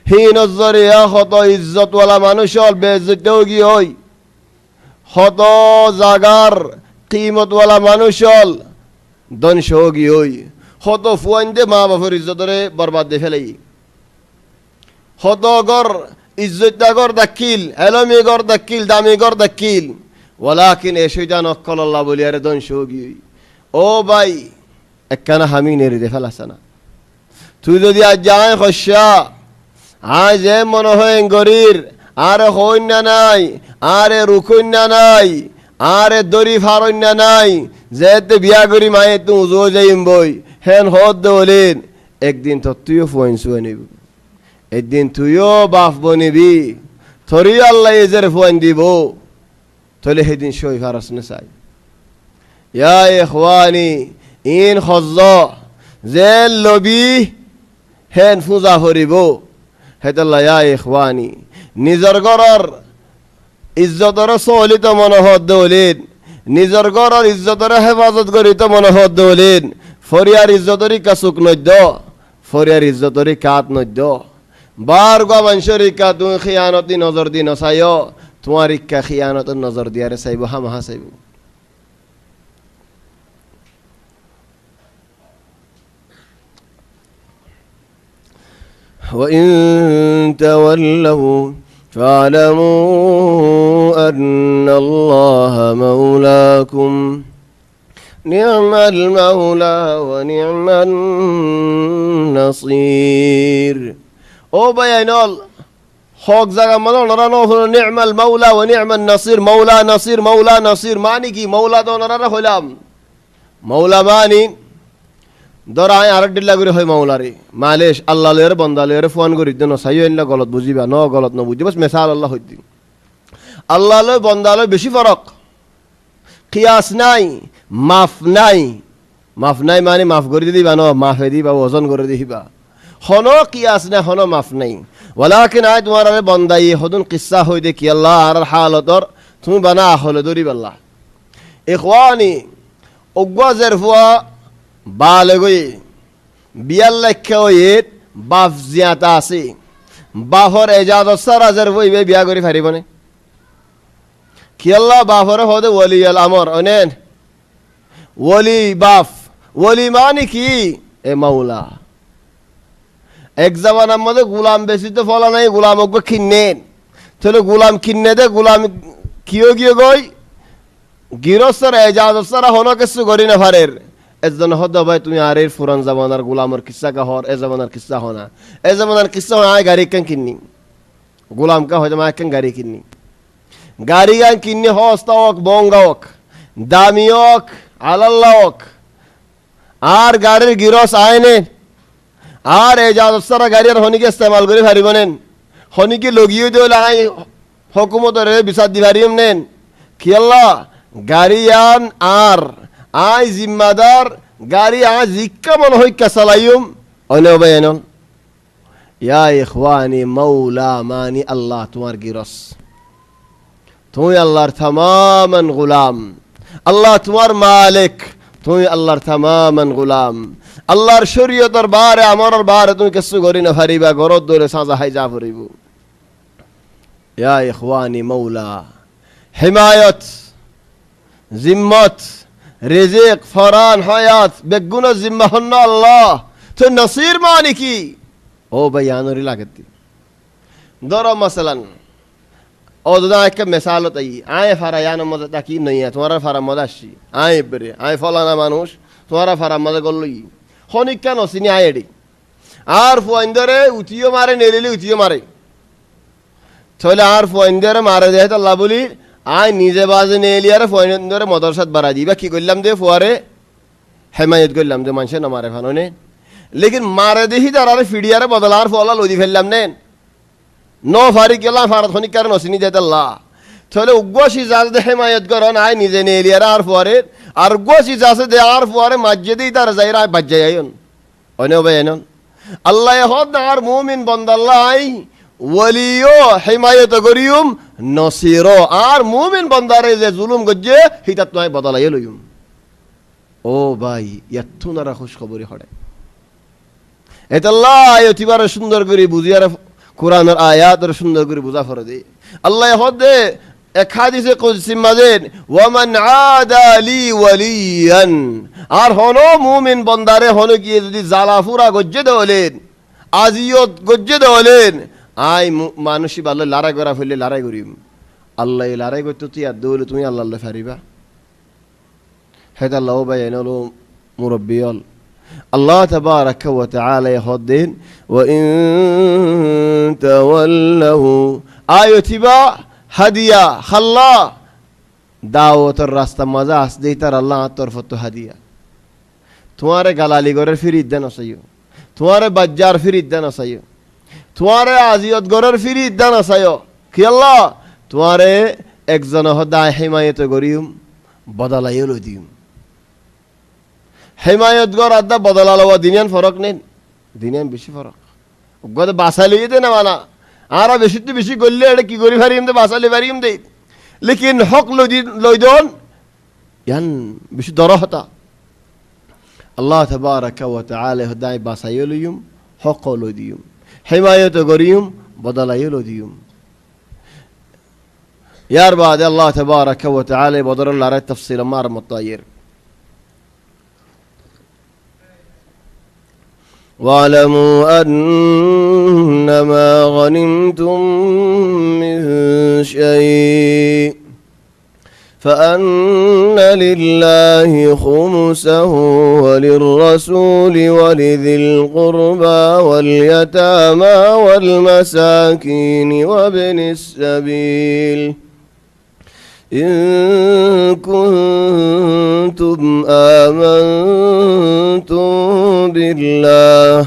হি নজরিয়া হত ইজ্জতওয়ালা মানুষ হল বেইজ্জতও কি হয় হত জাগার কিমতওয়ালা মানুষ হল ধ্বংস কি হয় হত ফুয়াইন্দে মা বাপের ইজ্জতরে বরবাদ দিয়ে ফেলাই হত গর ইজ্জতগর দাকিল এলমি গর দাকিল দামি গর দাকিল ওয়ালাকিন এ শয়তান অক্কল আল্লাহ বলিয়ারে ধ্বংস কি হয় ও ভাই একখানা হামি নেড়ে দে ফেলাস না তুই যদি আজ যায় খসা আজ এ মনে হয় গরির আরে হইনা নাই আরে রুকইনা নাই আরে দড়ি ফারইনা নাই যেতে বিয়া করি মায়ে তুই উজো যাইম বই হেন হদ দলেন একদিন তো তুইও ফুয়াইনছু নিব একদিন তুইও বাপ বনিবি থরি আল্লাহ এজের ফুয়াইন দিব তলে সেদিন সই ফারস না চাই ইয়া ইখওয়ানি ইন খজ্জ যে লবি হেন পূজা করিব হেতাল্লা ইয়া ইখওয়ানি নিজর ঘরের ইজ্জতর চলিত মনোহত দৌলিন নিজর ঘরের ইজ্জতর হেফাজত করিত মনোহত দৌলিন ফরিয়ার ইজ্জতরি কাচুক নদ্য ফরিয়ার ইজ্জতরি কাত নদ্য বার গা মানুষের ইকা তুমি খিয়ানতি নজর দি নচাইও তোমার ইকা খিয়ানতের নজর দিয়ারে চাইব হামাহা চাইব وإن تولوا فاعلموا أن الله مولاكم نعم المولى ونعم النصير ও বায়ানল হক জায়গা মানে ওনারা হলো নি'মাল মাওলা ওয়া নি'মান নাসির মাওলা নাসির মাওলা নাসির মানে কি মাওলা তো ওনারা হইলাম মাওলা মানে দরাই আর ডিল্লা করে হয় মাওলারে মালেশ আল্লাহ লের বান্দা লের ফোন করি দেন সাইও ইল্লা গলত বুঝিবা ন গলত ন বুঝি বাস মিসাল আল্লাহ হইতি আল্লাহ লে বান্দা লে বেশি ফরক কিয়াস নাই মাফ নাই মানে মাফ করে দিবা ন মাফে দিবা ওজন করে দিবা হনো কিয়াস না হনো মাফ নাই ওয়ালাকিন আয় তোমার বান্দাই হদুন কিসসা হই দে কি আল্লাহ আর হালতর তুমি বানা হলে দরিব আল্লাহ ইখওয়ানি ওগওয়া জারফুয়া বালগই বিয়াল লেখা হইত বাফ জিয়াতা আছে বাফর এজাজত সারা জারফুই বিয়া করি ফারিবনে কি আল্লাহ বাফর হদে ওলি আল আমর অনেন ওলি বাফ ওলি মানে কি এ মাওলা এক জামানার মধ্যে গুলাম বেশি তো ফলা নাই গুলাম ওকে কিনেন তাহলে গুলাম কিনে দে গুলাম কিয় গিয়ে গই গিরস্তর এজাজত সারা হনো কিছু করি না ফারের এজন হদ ভাই তুমি আর এর ফুরান জামানার গুলামর কিসসা কা হর এ জামানার কিসসা হনা এ জামানার কিসসা আয় গাড়ি কেন কিন্নি গুলাম কা হয়তো মা কেন গাড়ি কিন্নি গাড়ি গান কিন্নি হস্তাওক বঙ্গাওক দামিওক আলাল্লাওক আর গাড়ির গিরস আয়নে আর এজাজত সারা গাড়ি আর হনিকে ইস্তেমাল করে ফারিব নেন হনিকে লগিয়ে দিও লাই হকুমতরে বিচার দি ফারিম নেন কি আল্লাহ গাড়িয়ান আর আই জিম্মাদার গাড়ি আ জিক্কা মন হইকা চালাইম অনে বায়ানন ইয়া ইখওয়ানি মাওলা মানি আল্লাহ তোমার গিরস তুমি আল্লাহর তামামান গোলাম আল্লাহ তোমার মালিক তুমি আল্লাহর তামামান গোলাম আল্লাহর শরীয়তর বারে আমরার বারে তুমি কিছু করি না ফারিবা গরদ দরে সাজা হাই যা ফরিব ইয়া ইখওয়ানি মাওলা হিমায়ত জিম্মত রিজিক ফরান হায়াত বেগুন জিম্মা হন আল্লাহ তো নাসির মানে কি ও বায়ানরি লাগতি ধরো মাসালান ও দাদা একটা মিসাল তাই আয় ফারায়ান মজা তাকি নই তোমার ফারা মজা আসি আয় বরে আয় ফলানা মানুষ তোমার ফারা মজা করলই হনিক কেন চিনি আয়েডি আর ফুয়াইন্দরে উঠিও মারে নেলিলি উঠিও মারে তাহলে আর ফুয়াইন্দরে মারে দেয় তো আল্লাহ বলি আয় নিজে বাজে নেলি আর ফুয়াইন্দরে মদরসাত বাড়া দিবা কি করলাম দে ফুয়ারে হেমায়ত করলাম দে মানুষে না মারে ফানো নে লেকিন মারে দেখি তার আর ফিডিয়ারে বদলা আর ফুয়ালা লদি ফেললাম নেন ন ফারি গেলাম ফারাত হনিক কারণ অসিনি দেয় আল্লাহ তাহলে উগ্গসি যাস দে হেমায়ত করন আই নিজে নিয়ে এলিয়ার আর পরে আর উগ্গসি যাসে দে আর পরে মসজিদেই তার যাইরা বাজ্জাই আইন অনে বাইনন আল্লাহ হদ আর মুমিন বান্দাল্লাই ওয়ালিও হেমায়ত করিউম নসিরো আর মুমিন বান্দারে যে জুলুম গজ্জে হিতাত নয় বদলাই লইম ও ভাই ইয়াতুনারা খুশ খবরি হড়ে এতাল্লাহ অতিবার সুন্দর করে বুঝিয়ার কোরআনের আয়াতের সুন্দর করে বুঝা ফরে দে আল্লাহ হদে এক হাদিসে কুদসি মাঝেন ওয়ামান আদা লি ওয়ালিয়ান আর হনো মুমিন বান্দারে হনো গিয়ে যদি জালাফুরা গজ্জে দেওলেন আজিয়ত গজ্জে দেওলেন আই মানুষই ভালো লড়াই করা ফেললে লড়াই করিম আল্লাহ লড়াই করতে তুই আর দৌলে তুমি আল্লাহ ফারিবা হেত আল্লাহ ভাই এনলো মুরব্বিয়ল আল্লাহ তাবারাকা ওয়া তাআলা ইয়াহদিন ওয়া ইন তাওয়াল্লাহু আয়াতিবা হাদিয়া খাল্লা দাওয়াতের রাস্তা মজা আস দেই তার আল্লাহ তরফ তো হাদিয়া তোমারে গালালি গরের ফিরিদ দেন আসাইও তোমারে বাজ্জার ফিরিদ দেন আসাইও তোমারে আজিয়ত গরের ফিরিদ দেন আসাইও কি আল্লাহ তোমারে একজন হদায় হিমায়ত করিম বদলাইও লই দিম হিমায়ত গর আদা বদলালো দিনিয়ান ফরক নেই দিনিয়ান বেশি ফরক গদ বাসাই লইয়ে দে না মানা আর বেশি গললে এটা কি করি পারিম দে বাসালে পারিম দে লেকিন হক লই দন ইয়ান বেশি দর হতা আল্লাহ তাবারাকা ওয়া তাআলা হদায় বাসাই লইম হক লই দিম হিমায়ত করিম বদলাইও লই দিম ইয়ার বাদে আল্লাহ তাবারাকা ওয়া তাআলা বদরুল্লাহ রা তাফসীর মার মুতায়ির واعلموا أنما غنمتم من شيء فأن لله خمسه وللرسول ولذي القربى واليتامى والمساكين وابن السبيل إن كنتم آمنتم بالله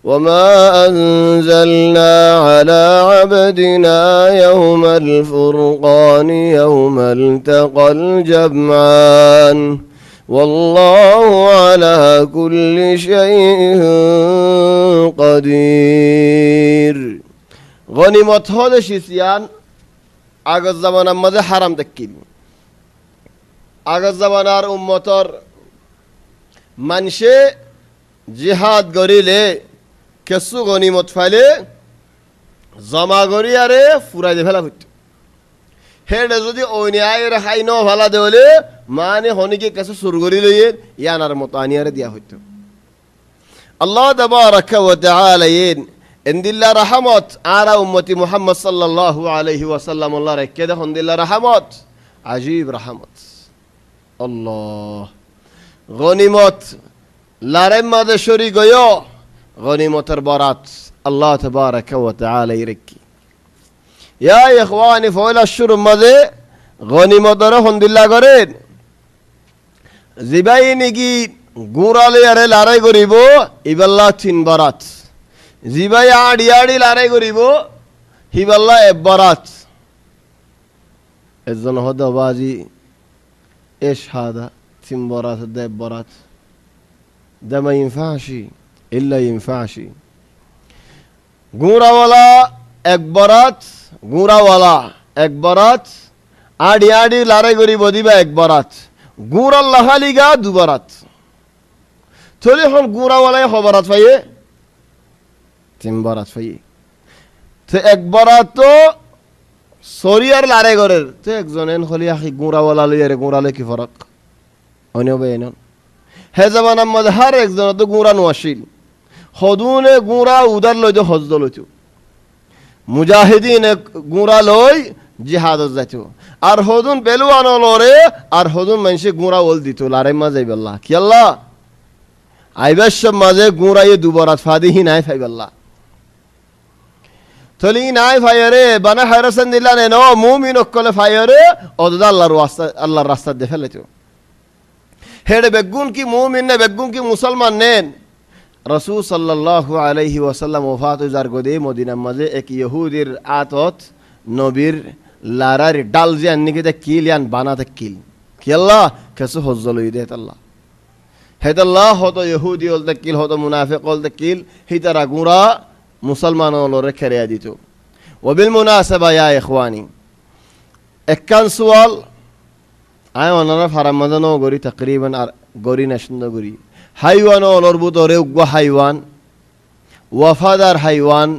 وما أنزلنا على عبدنا يوم الفرقان يوم التقى الجمعان والله على كل شيء قدير غنيمت هذا شيسيان আগের জামানার মাঝে হারাম দেখিল আগের জামানার উম্মতর মানুষে জিহাদ করিলে কিছু গনিমত ফাইলে জমা করি আরে ফুরাই দিয়ে ফেলা হইত হেডে যদি অন্যায়ের হাই ন ফেলা দেওয়ালে মানে হনিকে কিছু সুর করি লইয়ে ইয়ানার মতো আনিয়ারে দিয়া হইত আল্লাহ তাবারাকা ওয়া তাআলা ইন্দিল্লা রহমত আরা উম্মতি মুহাম্মদ সাল্লাল্লাহু আলাইহি ওয়াসাল্লাম আল্লাহ রেখে দেখুন দিল্লা রহমত আজীব রহমত আল্লাহ গনিমত লারেম মাঝে শরীক হইও গনিমতের বরাত আল্লাহ তাবারাকা ওয়া তাআলা রেখে ইয়া ইখওয়ানি ফওলা শুরু মাঝে গনিমতের হন্দিল্লা করেন জিবাই নিকি গুরালে আরে লড়াই করিব ইবাল্লাহ তিন বরাত জিবাই আড়ি আড়ি লড়াই করিব হিবাল্লাহ এক বরাত এজন হদবাজি এ শাহাদা তিন বরাত দেব বরাত ده ما ينفعش إلا ينفعش গুঁড়াওয়ালা এক বরাত গুঁড়াওয়ালা এক বরাত আড়ি আড়ি লড়াই করিব দিবা এক বরাত গুঁড়ার লাহালিগা দু বরাত চলে এখন গুঁড়াওয়ালায় খবরাত পাইয়ে তিন বরাত পাইয়ে তো এক বরাত তো সরিয়ার লড়াই করের তো একজন এন হলি আখি গুঁড়াওয়ালা লইয়ারে গুঁড়ালে কি ফরক অন্য বেন হে জামানার মধ্যে হার একজন তো গুঁড়া নোয়াশিল হদুনে গুঁড়া উদার লইতো হজদ লইতো মুজাহিদিনে গুঁড়া লই জিহাদত যাইত আর হদুন পেলুয়ান লরে আর হদুন মানুষে গুঁড়া ওল দিত লারে মাঝে আল্লাহ কি আল্লাহ আইবার সব মাঝে গুঁড়াই দুবরাত ফাদিহি নাই ফাইবাল্লাহ তলি নাই ফায়ারে বানা হারাসান দিলানে ন মুমিন অকলে ফায়ারে অদা আল্লাহর রাস্তা দে ফেলেতো হেডে বেগুন কি মুমিন নে বেগুন কি মুসলমান নেন রাসূল সাল্লাল্লাহু আলাইহি ওয়াসাল্লাম ওফাত জার গদে মদিনার মাঝে এক ইহুদির আতত নবীর লারারি ডাল যে আন্নিকে দে কিল ইয়ান বানাতে কিল কি আল্লাহ কেসু হজ্জল ইদে আল্লাহ হেদাল্লাহ হতো ইহুদি হলতে কিল হতো মুনাফিক হলতে কিল হিতারা গুঁড়া মুসলমান হলরে খেরিয়া দিত ওবিল মুনাসাবা ইয়া ইখওয়ানি একখান সোয়াল আয় ওনারা ফারামাদানো গরি তাকরিবান আর গরি নাশন্দ গরি হাইওয়ান হলর বুতরে উগ্র হাইওয়ান ওয়াফাদার হাইওয়ান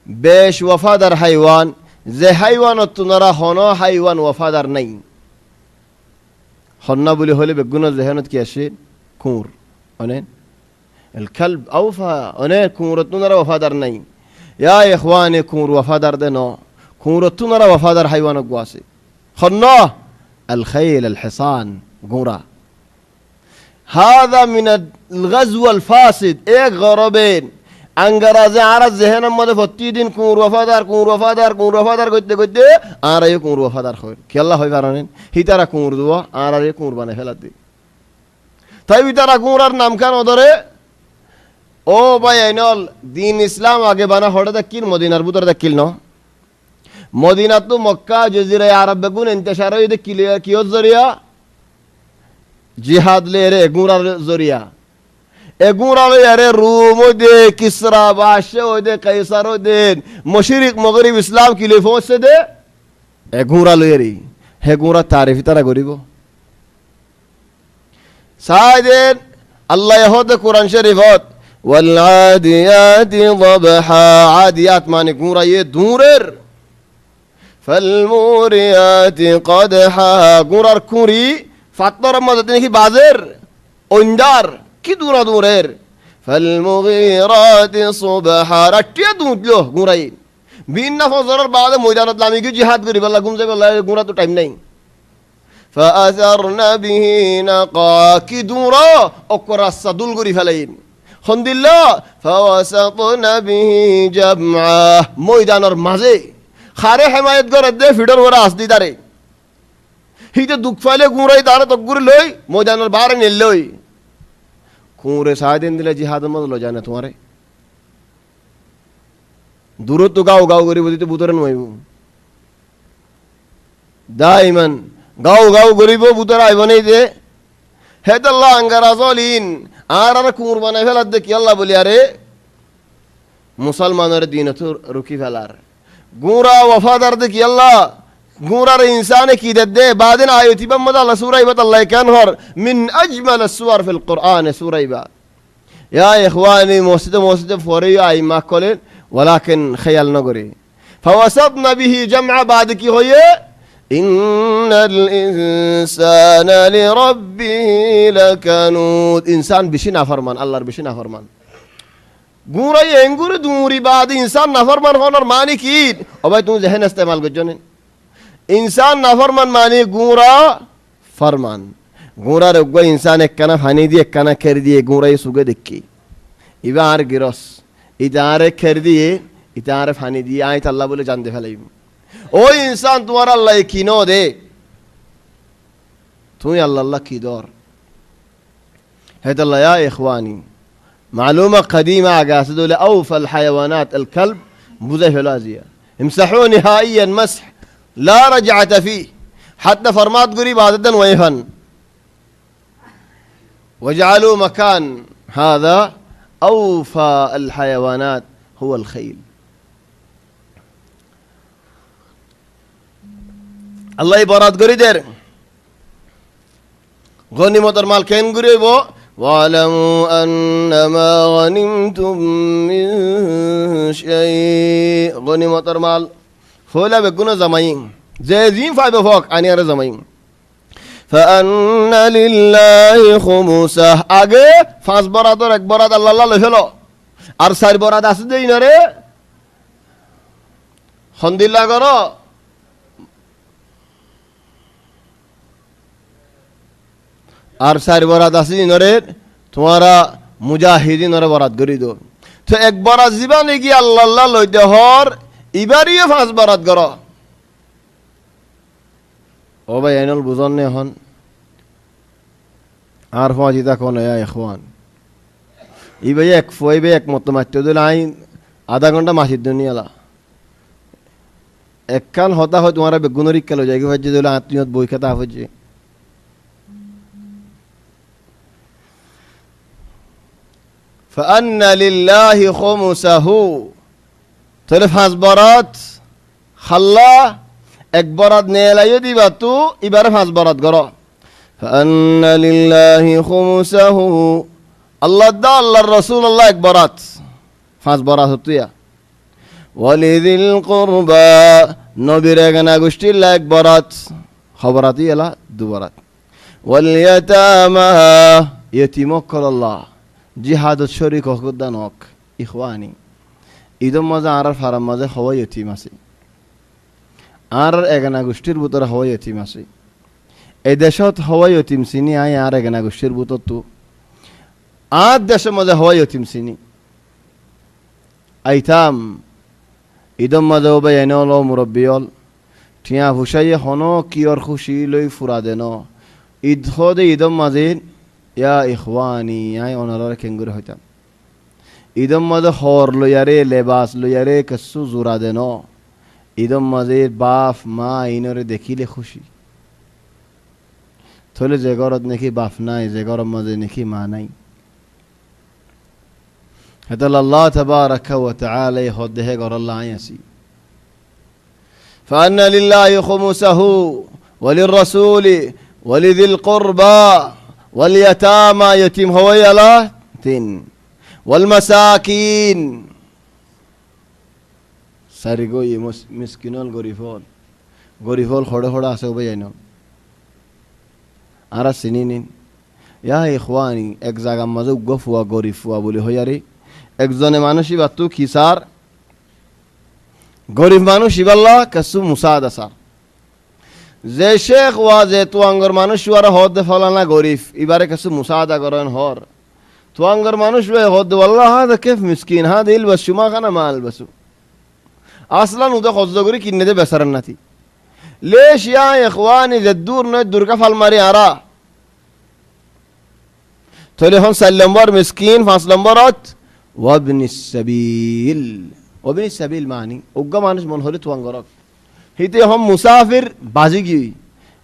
বেশ ওয়াফাদার হাইওয়ান যে হাইওয়ান তুনারা হন হাইওয়ান ওয়াফাদার নাই হন্না বলে হলে বেগুন জেহানত কি আসে কুঁর অনেক الكلب أوفى أنا كورتنا وفادر ناي يا إخواني كور وفادر دنا كورتنا وفادر حيوان قواسي خنا الخيل الحصان قورا هذا من الغزو الفاسد إيه غربين أنجرازي عرض ذهن ماذا فتيدين كور وفادر كور وفادر كور وفادر قد قد أنا كور وفادر خير كي الله هاي فارنين هي ترى كور دوا أنا كور بنا فلادي طيب ترى كورر نام كان ودره ও ভাই আইনল দিন ইসলাম আগে বানা হড়ে কিল মদিনার ভিতরে কিল ন মদিনা তো মক্কা জজিরা আরব বেগুন ইন্তেশার হইতে কিলিয়া কিয়ত জরিয়া জিহাদ লে রে গুরার জরিয়া এগুরার রে রুম দে কিসরা বাদশা দে কাইসার দে মশরিক মগরিব ইসলাম কিলে পৌঁছে দে এগুরা লে রে হে গুরা তারিফ তারা করিব সাইদেন আল্লাহ ইহদ কোরআন শরীফত والعاديات ضبحا عاديات معنی گورا یہ دورر فالموريات قدحا گورار کوری فاتر مدد نہیں بازر اندار کی دورا دورر فالمغيرات صبحا رٹیا دود لو گورا یہ بین نفذر بعد میدان اسلامی کی جہاد کری والله گم سے والله گورا تو ٹائم نہیں فاثرن به نقا کی دورا اکرا صدول گری فلین خندillah فوسطنا به جمعا ময়দানের মাঝে খারে হিমায়ত করে দে ফিডর ওরা আসদি দারে হিতে দুঃখ ফাইলে গুঁড়াই তারে তকগুরি লই ময়দানের বাইরে নিলই কুঁরে সায়দিন দিলে জিহাদ মত লো জানে তোমারে দূরত তো গাও গাও করি বদিতে বুতরে নইব দাইমান গাও গাও করিব বুতরে আইব নাই দে হেদাল্লাহ আঙ্গারাজলিন আর কুঁর বানাই ফেলার দেখি আল্লাহ বলি আরে মুসলমানের দিন তো রুকি ফেলার গুঁড়া ওয়াফাদার দেখি আল্লাহ গুঁড়ার ইনসানে কি দে বাদিন আয়তি বাম্মদ আল্লাহ সুরাইবাত আল্লাহ কান হর মিন আজমাল সুওয়ার ফিল কুরআন সুরাইবা ইয়া ইখওয়ানি মসজিদে ফরে আই মা কলেন ওয়ালাকিন খেয়াল নগরে ফাওয়াসাতনা বিহি জামআ বাদ কি হয়ে إن الإنسان لربه لكنود إنسان بشي نافرمان الله بشي نافرمان غورا ينغور دوري بعد إنسان نافرمان هونر ماني كيد أباي تون ذهن استعمال كجونين إنسان نافرمان ماني غورا فرمان غورا رغوا إنسان اكنا فاني دي اكنا كردي غورا يسوغا دكي إبار غيروس إداره كردي إداره فاني دي آيت الله بوله جان دے فلايم ओ इंसान तुम्हारा अल्लाह की नो दे तुम्हें अल्लाह की दौर है तो या इखवानी معلومة قديمة قاصدوا لأوفى الحيوانات الكلب بوزي فلازية امسحوه نهائيا مسح لا رجعة فيه حتى فرمات قريب عادة ويفن وجعلوا مكان هذا أوفى الحيوانات هو الخيل الله يبارد قريدر غنيمة المال كين قريبو واعلموا أنما غنمتم من شيء غنيمة المال فولا بكونا زماين زين فايب فوق أني أرى زماين فأن لله خمسه أجي فاس براد ورك براد الله الله لهلا أرسال براد أسدين أرى خند الله قرأ আর সারি বরাত আছে নরে তোমারা মুজাহিদিন নরে বরাত করি দো তো এক বরাত জীবনে কি আল্লাহ আল্লাহ লইতে হর ইবারিয়ে পাঁচ বরাত কর ও ভাই আইনল বুঝন নে হন আর ফাজিতা কোন ইয়া ইখওয়ান ইবাই এক ফইবে এক মত মাত্তে দিল আই আধা ঘন্টা মাসিদ দুনিয়ালা একখান হতা হয় তোমার বেগুনের ইকাল যায় ভাজ্যে দিলে আত্মীয়ত বই খাতা হচ্ছে فأن لله خمسه তাহলে 5 বরাত খাল্লা এক বরাত নেলাইও দিবা তু এবারে 5 বরাত করো فأن لله خمسه আল্লাহ দা আল্লাহর রাসূল আল্লাহ এক বরাত 5 বরাত হতুয়া ওয়ালিযিল কুরবা নবীর এগানা গোষ্ঠীর এক বরাত খবরাতি এলা 2 বরাত ওয়াল ইয়াতামা ইয়তিমক আল্লাহ জিহাদত শরীক হকদান হক ইখওয়ানি ঈদম মাঝে আর ফারাম মাঝে হওয়া ইয়তিম আছে আর এগানা গোষ্ঠীর ভিতরে হওয়া ইয়তিম আছে এই দেশত হওয়া ইয়তিম চিনি আই আর এগানা গোষ্ঠীর ভিতর তো আর দেশের মাঝে হওয়া ইয়তিম চিনি আইতাম ঈদম মাঝে ওবে এনেল মুরব্বিয়ল ঠিয়া হুসাইয়ে হন কিয়র খুশি লই ফুরা দেন ঈদ হদে ঈদম মাঝে ইয়া ইখওয়ানি আই অনারার কেঙ্গুর হইতাম ঈদম মাঝে হর লইয়ারে লেবাস লইয়ারে কসু জোরা দেন ঈদম মাঝে বাপ মা ইনরে দেখিলে খুশি থলে যে ঘরত নাকি বাপ নাই যে ঘরের মাঝে নাকি মা নাই হেতাল আল্লাহ তাবারাকা ওয়া তাআলা হদহে ঘর আল্লাহ আইয়াছি ফান্না লিল্লাহি খুমুসাহু ওয়া লিররাসূলি ওয়া লিযিল কুরবা ওয়াল ইয়াতামা ইয়াতিম হওয়ালা 3 ওয়াল মাসাকিন সারিগো মিসকিনল গরিফল খড়ে খড়ে আছে ওবে জানো আর সিনিনিন ইয়া ইখওয়ানি এক জায়গা মাঝে গফুয়া গরিফুয়া বলে হইয়ারে একজনে মানুষই বাতু খিসার গরিব মানুষ ইবাল্লাহ কাসু মুসাদা সার যে শেখ ওয়া যে তুয়াঙ্গর মানুষ ওয়ার হদ ফলানা গরিব ইবারে কাসু মুসাদা করেন হর তুয়াঙ্গর মানুষ ওয়ে হদ ওয়াল্লাহ হাদা কিফ মিসকিন হাদা ইলবাস মা খানা মাল বাসু আসলান উদা খজ্জ করি কিনে দে বেসারান নাতি লেশ ইয়া ইখওয়ানি যে দূর নয় দুর্গা ফালমারি আরা তাহলে হন 4 নম্বর মিসকিন 5 নম্বরত ওয়াবনিস সাবিল মানি উগ্গা মানুষ মন হলে তুয়াঙ্গরক হিতে হম মুসাফির বাজি গি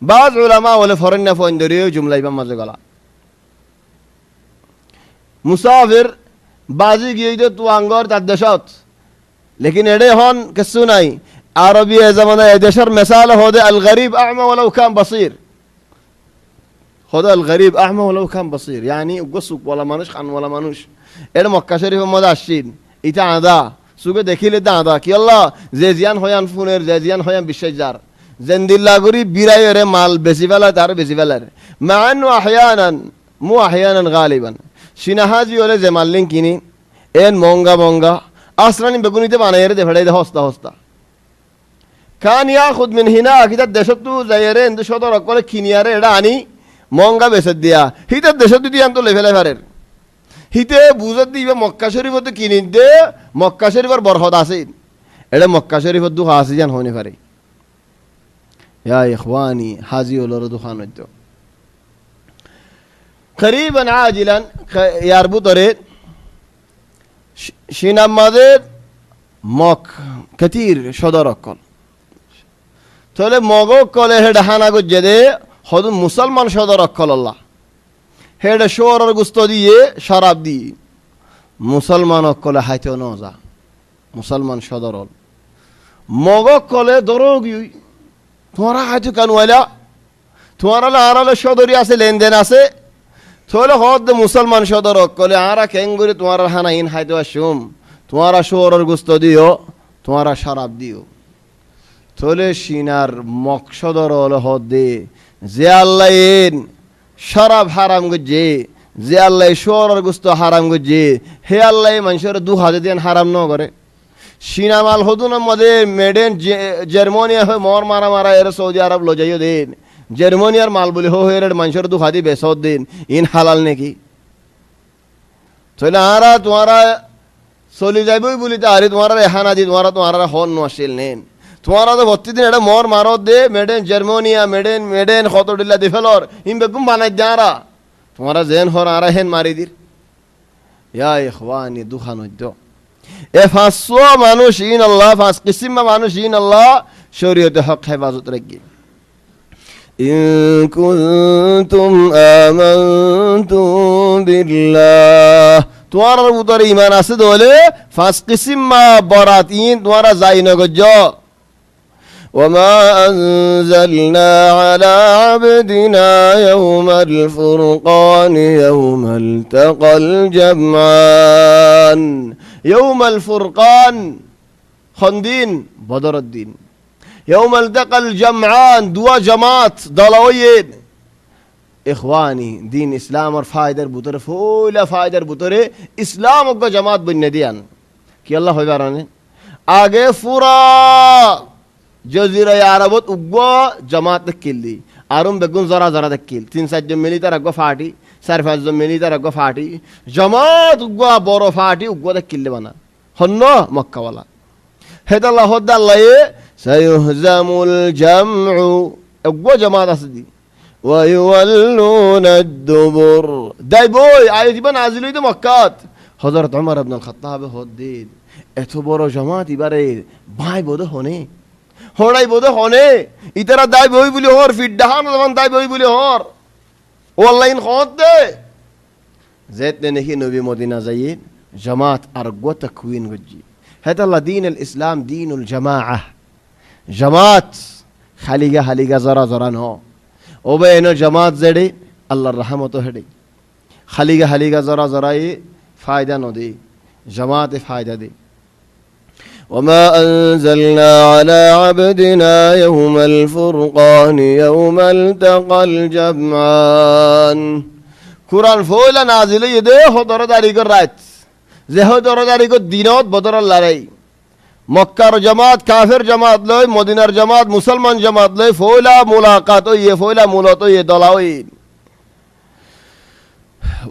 বাজ উলামা ওলে ফরেন ফোন দরিয়ে জুমলা ইমাম মাঝে গলা মুসাফির বাজি গিয়ে তো তুয়াঙ্গর তার দেশত লেকিন এডে হন কিছু নাই আরবি জামানা এ দেশের মিসাল হদে আল গরিব আ'মা ওয়ালাউ কান বসির হদে আল গরিব আ'মা ওয়ালাউ কান বসির yani উগসুক ওয়ালা মানুষ খান ওয়ালা মানুষ এর মক্কা শরীফের মধ্যে আসছেন এটা আদা সুগে দেখিলে দাদা কি আল্লাহ যে জিয়ান হয়ান ফুনের যে জিয়ান হয়ান বিশ্বাসদার জেন্দিল্লা গরি বিরাইরে মাল বেশি ফেলা তার বেশি ফেলার মাআনু আহয়ানান গালিবান সিনাহাজি হলে যে মাললিং কিনি এন মঙ্গা আসরানি বেগুনিতে বানাইরে দে ফেড়াই দে হস্তা কান ইয়া খুদ মিন হিনা কিতা দেশতু যাইরে এন্দ সদর করে কিনিয়ারে এটা আনি মঙ্গা বেচে দিয়া হিতা দেশতু দি আনতো লেভেলে ফারের হিতে বুঝত দিবে মক্কা শরীফত কিনি দে মক্কা শরীফের বরহত আছে এটা মক্কা শরীফত দুখা আছে জান হইনি পারে ইয়া ইখওয়ানি হাজি ওলর দুখান হইতো করিবান আজিলান ইয়ারবুতরে শিনামাদের মক কতির সদর অকল তাহলে মগ কলে হেড হানা গজ্জে দে হদ মুসলমান সদর অকল আল্লাহ হেড শোরের গুস্ত দিয়ে শরাব দিয়ে মুসলমান অকলে হাইতে নজা মুসলমান সদর মগ কলে দরগি তোমারা হাইতে কানওয়ালা তোমারা আড়ালে সদরি আছে লেনদেন আছে তাহলে হদ মুসলমান সদর অকলে আরা কেঙ্গুরি তোমারা হানা ইন হাইতে আসুম তোমারা শোরের গুস্ত দিও তোমারা শরাব দিও তাহলে সিনার মকসদর হদ দে যে আল্লাহ এন শরাব হারাম গজ্জে যে আল্লাহ শোরের গুস্ত হারাম গজ্জে হে আল্লাহ মানুষের 2000 দিন হারাম ন করে সিনামাল হদুন মধ্যে মেডেন জার্মানিয়া হয় মর মারা এর সৌদি আরব লো যাইও দেন জার্মানিয়ার মাল বলে হো এর মানুষের 2000 বেসদ দিন ইন হালাল নাকি তাহলে আরা তোমারা চলি যাইবই বলি তাহারি তোমারা এহানা দি তোমারা হন নশিল নেন তোমারা তো প্রতিদিন এটা মর মারত দে মেডেন জার্মানিয়া মেডেন কতডিল্লা দি ফেলর ইম বেগুম বানাই যারা তোমারা জেন হর আরা হেন মারি দির ইয়া ইখওয়ানি দুখান হইতো এ 500 মানুষ ইন আল্লাহ 5 কিসিম মানুষ ইন আল্লাহ শরীয়তে হক হেফাজত রাখি। ইন কুনতুম আমানতুম বিল্লাহ, তোমার ভিতরে ঈমান আছে দলে পাঁচ কিসিম মা বরাত ইন তোমারা যাই নগজ। وما أنزلنا على عبدنا يوم الفرقان يوم التقى الجمعان يوم الفرقان خندين بدر الدين يوم التقى الجمعان دوا جماعت دلوين إخواني دين إسلام اور فائدر بطر فولا فائدر بطر إسلام کو جماعت بن ندیان کہ اللہ ہوئی بارانے آگے فورا জজিরা আরবত উগ্র জামাত দেখিল দি আরম বেগুন জরা জরা দেখিল 3-4 জন মিলি তার আগ্য ফাটি 4-5 জন মিলি তার আগ্য ফাটি জামাত উগ্র বড় ফাটি উগ্র দেখিল বানা হন্ন মক্কাওয়ালা হেদাল্লাহ হদাল্লাহ সায়ুহজামুল জামউ উগ্র জামাত আছে দি ওয়া ইউওয়াল্লুনা আদ-দুবুর দাই বই আয়াত ইবা নাজিল হইতো মক্কাত হযরত ওমর ইবনে আল খাত্তাব হদ্দিন এত বড় জামাত ইবারে ভাই বোধ হনে হড়াই বোধ হনে ইতারা দায় বই বলি হর ফিডাহান zaman দায় বই বলি হর অনলাইন খত দে যেতে নেহি নবী মদিনা যাই জামাত আর গত কুইন গজি হেদাল্লাহ দিন আল ইসলাম দিনুল জামাআহ জামাত খালিগা জরা জরা ন ওবে এনো জামাত জেডে আল্লাহর রহমত হেডে খালিগা জরা জরাই ফায়দা ন দে জামাতে ফায়দা দে وما أنزلنا على عبدنا يوم الفرقان يوم التقى الجمعان قرآن فولا نازل يده هدر داريق الرات زي هدر داريق الدينات بدر اللاري مكة جماعت كافر جماعت لوي مدينة جماعت مسلمان جماعت لوي فولا ملاقات فولا ملاقات دلاوين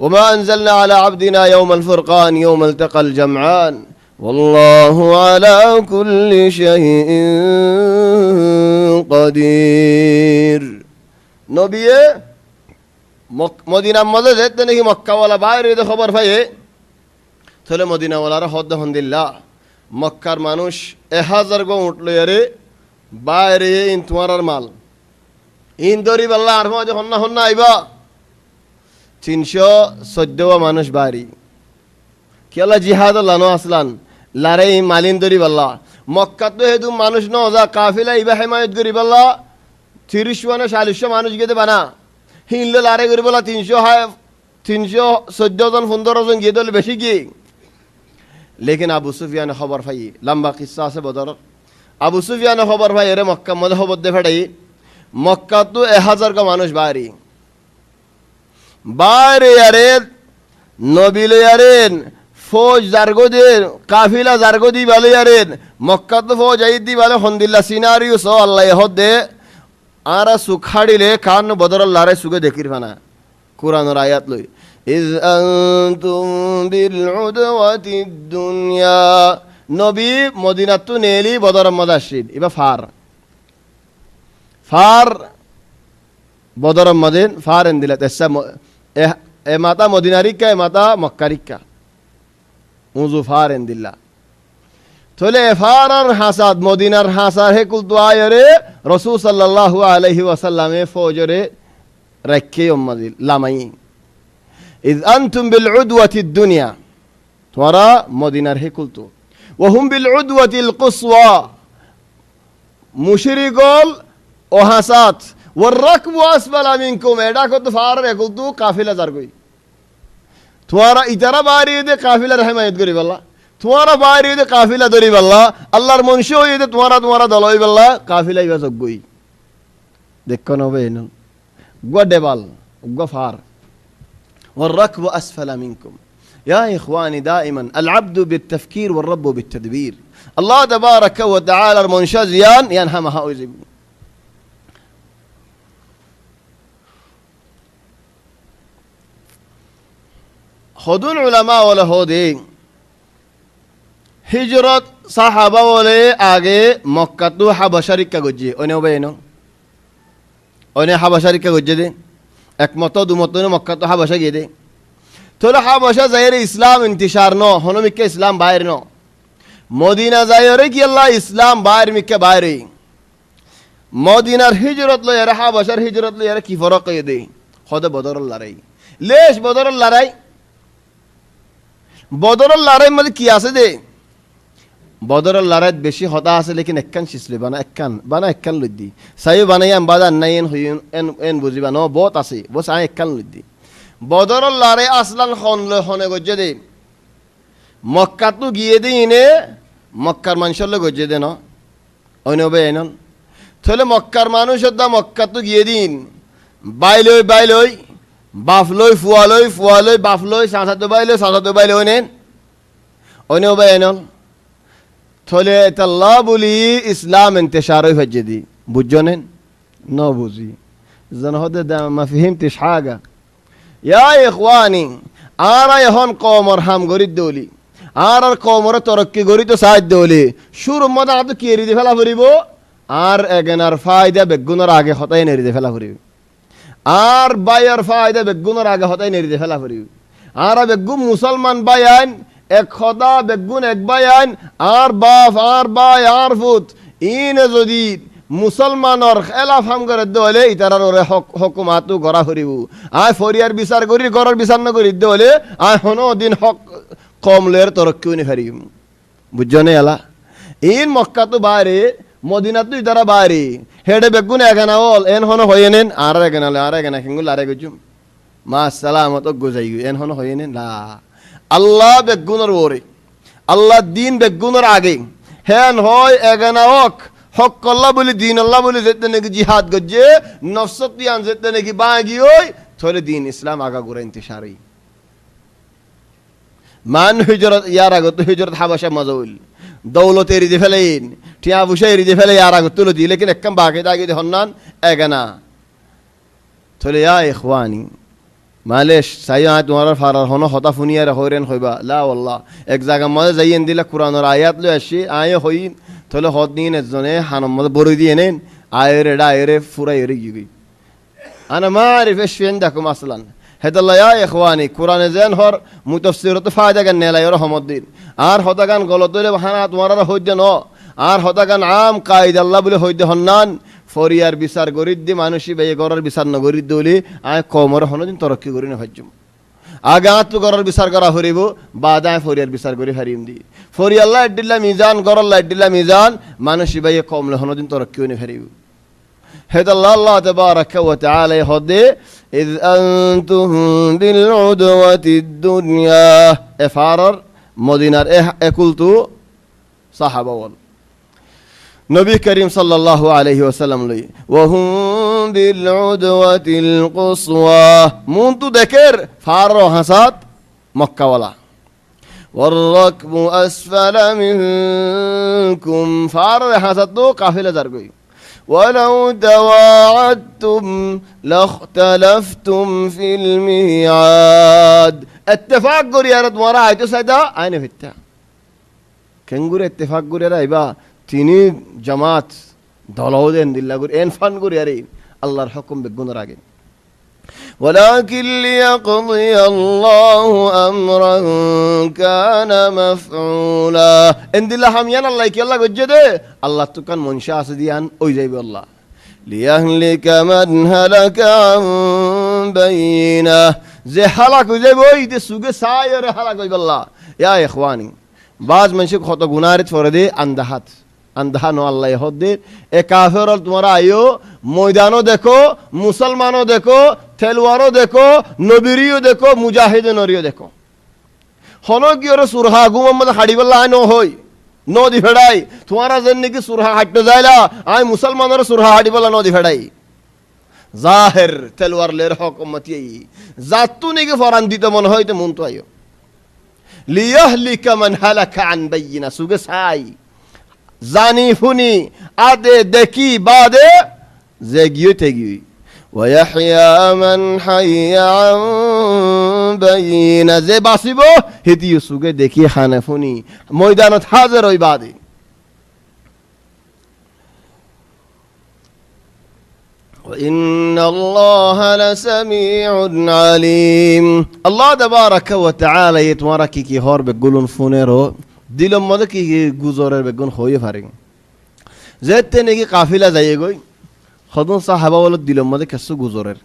وما أنزلنا على عبدنا يوم الفرقان يوم التقى الجمعان والله على كل شيء قدير নবী মদিনা মধ্যে যেতে নাকি মক্কাওয়ালা বাইরে খবর পাইয়ে তাহলে মদিনাওয়ালারা হদ হন্দিল্লা মক্কার মানুষ 1000 গো উঠলো আরে বাইরে ইন তোমার মাল ইন দরি বল্লা আর মাঝে হন্না আইবা 314 মানুষ বাইরে কেলা জিহাদ লানো আসলান লারে মালিন দরি বল্লা মক্কা তো হেতু মানুষ ন যা কাফিলা ইবা হিমায়ত করি বল্লা 30-40 মানুষ গেতে বানা হিনলে লারে করি বলা 314 জন 15 জন গিয়ে দলে বেশি কি লেকিন আবু সুফিয়ান খবর পাই লম্বা কিসসা আছে বদর আবু সুফিয়ান খবর পাই এরে মক্কা মধ্যে খবর দে ফেড়াই মক্কা তো 1000 কা মানুষ বাইরে আরে নবিলে আরেন ফৌজ জারগো দে কাফিলা জারগো দি বালে আরেন মক্কা তো ফৌজ আই দি বালে হন্দিল্লা সিনারিও সো আল্লাহ হদে আরা সুখাড়িলে কান বদর আল্লাহরে সুগে দেখির ফানা কুরআনের আয়াত লই ইজ আনতুম বিল উদওয়াতি দুনিয়া নবী মদিনাতু নেলি বদর মদাশিদ ইবা ফার বদর মদিন ফার এন্দিলা তেসা এ মাতা মদিনারিকা এ মাতা মক্কারিকা মুজু ফার এন্দিল্লা থলে ফারার হাসাদ মদিনার হাসার হে কুল দুআয়রে রাসূল সাল্লাল্লাহু আলাইহি ওয়াসাল্লামে ফৌজরে রাখে উম্মাদিল লামাই ইজ আনতুম বিল উদওয়াতি দুনিয়া তোরা মদিনার হে কুলতু ওয়া হুম বিল উদওয়াতিল কুসওয়া মুশরিকুল ও হাসাত ওয়ার রাকবু আসফালা মিনকুম এডা কত ফার হে কুলতু কাফিলা জারগই তোরা ইতারা বাড়ি দে কাফিলা রহমাত করি বল্লা তোমারা বাইরে দে কাফিলা ধরি বল্লা আল্লাহর মনসি হই দে তোমারা দলই বল্লা কাফিলা ইবা জগই দেখো নবে ন গডেবাল গফার والركب اسفل منكم يا اخواني دائما العبد بالتفكير والرب بالتدبير الله تبارك وتعالى المنشزيان ينهمها ويزب خذون علماء ولا هودين হিজরত সাহাবা বলে আগে মক্কা তো হাবশারিকা গজ্জে অনে বেনো অনে হাবশারিকা গজ্জে দে একমত দুমত মক্কা তো হাবশা গিয়ে দে তোলে হাবশা যাইরে ইসলাম ইন্তিশার ন হনমিকে ইসলাম বাইরে ন মদিনা যাইরে কি আল্লাহ ইসলাম বাইরে মিকে বাইরে মদিনার হিজরত লইয়ারে হাবাসার হিজরত লইয়ারে কি ফরক হয়ে দে হদে বদরের লড়াই লেশ বদরের লড়াই বদরের লড়াই মধ্যে কি আছে দে বদরের লড়াইত বেশি হতা আছে লেকিন একখান শিসলে বানা একখান লইদি সাইও বানাই আম বাজার নাই এন বুঝিবা ন বহুত আছে বস আই একখান লইদি বদরের লড়াই আসলান হনে গজ্জে দে মক্কাতো গিয়ে দি ইনে মক্কার মানুষের লোক গজ্জে দে ন অনবে এনন তাহলে মক্কার মানুষ মক্কাতো গিয়ে দিন বাইলই বাফলই ফুয়ালই বাফলই সাঁসাতো বাইলই নেন অনবে এনন তাহলে তাল্লাহ বলি ইসলাম ইন্তেশার হয়ে দি বুঝছো নেন ন বুঝি জন হদে মা ফিহিমতিস হাগা ইয়া ইখওয়ানি আরা এখন কওমর হাম গরিদ দৌলি আর কওমর তরক্কি গরি তো সাহায্য দৌলি শুরু মদা তো কি এরি ফেলা ফুরিব আর এগেনার ফায়দা বেগুনের আগে হতাই নেরি ফেলা ফুরিব আর বাইয়ার ফায়দা বেগুনের আগে হতাই নেরি ফেলা ফুরিব আর বেগুন মুসলমান বায়ান এক খদা বেগুন এক বায়ান আর বাপ আর বাই আর ফুত ইনে যদি মুসলমানর খেলাফ হাম করে দলে ইতারার ওরে হকুমাতু গড়া ফুরিব আয় ফরিয়ার বিচার করি গড়ার বিচার না করি দলে আয় হনো দিন হক কমলের তরক্কিও নি ফারিম বুঝছো নে এলা ইন মক্কা তো বাইরে মদিনা তুই তারা বাইরে হেডে বেগুন এখানা হল এন হনো হয়ে নেন আর এখানা কিঙ্গুল আরে গজুম মা সালামত গোজাই এন হনো হয়ে নেন না আল্লাহ বেগুনের ওরে আল্লাহ দিন বেগুনের আগে হেন হয় এখানা হক কল্লা বলি দিন আল্লাহ বলি যেতে নাকি জিহাদ গজ্জে নফসতিয়ান যেতে নাকি বাগি ওই থলে দিন ইসলাম আগা গুরা ইন্তিশারি মান হিজরত ইয়ার আগত হিজরত হাবাসা মজউল দৌলত এরিদে ফেলেন টিয়া বুসা এরিদে ফেলে ইয়ার আগত তুলো দি লেকিন একদম বাকি দাগি দে হন্নান এগানা থলে ইয়া ইখওয়ানি মালেশ সাইয়া তোমার ফারার হনো হতা ফুনিয়ার হইরেন হইবা লা ওয়াল্লাহ এক জায়গা মধ্যে যাইয়েন দিলা কুরআনের আয়াত লই আসি আয় হইন থলে হদ নিন এজনে হানম মধ্যে বড়ই দিয়ে নেন আয়রে ডায়রে ফুরাই এরে গিবি আনা মারিফ এশফিন দাকুম আসলান হেদাল্লাহ ইয়া ইখওয়ানি কুরআনে যেন হর মুতাফসিরত ফায়দা গান নেলাই রহমতদিন আর হতাগান গলত হইলে হানা তোমার হইতে ন আর হতাগান আম কায়দা আল্লাহ বলে হইতে হন্নান ফরিয়ার বিচার গরিদ দি মানুষই বেয়ে গড়ার বিচার ন গরিদ দলি আয় কমর হনদিন তরক্কি করি না ভাজ্যম আগে তো গড়ার বিচার করা হরিব বাদ আয় ফরিয়ার বিচার করি হারিম দি ফরি আল্লাহ এডিল্লা মিজান গড়াল্লাহ এডিল্লা মিজান মানুষই বেয়ে কমলে হনদিন তরক্কি উনি হারিব হেদাল্লাহ আল্লাহ তাবারাকা ওয়া তাআলা হদে ইয আনতুম বিল উদওয়াতিদ দুনিয়া এফারার মদিনার একুলতু সাহাবা ওয়াল নবী করিম সাল্লাল্লাহু আলাইহি ওয়াসাল্লাম লই ওয়া হুম বিল উদওয়াতিল কুসওয়া মুনতু দেখের ফার হাসাত মক্কা ওয়ালা ওয়ার রাকবু আসফালা মিনকুম ফার হাসাত তো কাফিলা জার গই ولو تواعدتم لاختلفتم في الميعاد اتفاق قري يا رد ورا ايتو سدا اين فتا كنغور اتفاق قري يا ايبا تيني جماعت دولودن دilla قري ان فن قري يا الله الحكم بگون راگه ولكن ليقضي الله امرا كان مفعولا ان دilla هم ين الله كي الله گجده الله تو كان منشا اسديان اوي جايب الله ليهلك من هلك عن بينه زي هلاك جايب اوي دي سوگه ساير هلاك جايب الله يا اخواني بعض منشك خط گنارت فرده اندهات আন্ধা নো আল্লাহ হদে এ কাফের তোমরা আইও ময়দানও দেখো মুসলমানও দেখো তেলওয়ারও দেখো নবীরিও দেখো মুজাহিদিনরিও দেখো হন কি ওর সুরহা গু মোহাম্মদ হাড়িবাল্লাহ আই ন হই নদী ফেড়াই তোমারা জন্য কি সুরহা হাঁটতে যাইলা আই মুসলমানের সুরহা হাড়িবাল্লাহ নদী ফেড়াই জাহের তেলওয়ার লের হকমতি জাতু নিকে ফরান দিতে মন হইতে মন তো আইও লিয়াহলিকা মান হালাকা আন বাইয়িনা সুগে সাই জানি ফুনি আদে দেখি বাদে জেগিও তেগি ওয়াহইয়া মান হাইয়া আন বাইনা যে বাসিব হেতিও সুগে দেখি খানে ফুনি ময়দানত হাজির হই বাদে وإن الله لسميع عليم الله تبارك وتعالى يتمارك كي هور بقولون فونيرو দিলম মধ্যে কি গুজরের বেগুন হয়ে পারে যেতে নাকি কাফিলা যাইয়ে গই হদন সাহাবা বলত দিলম মধ্যে কেসু গুজরের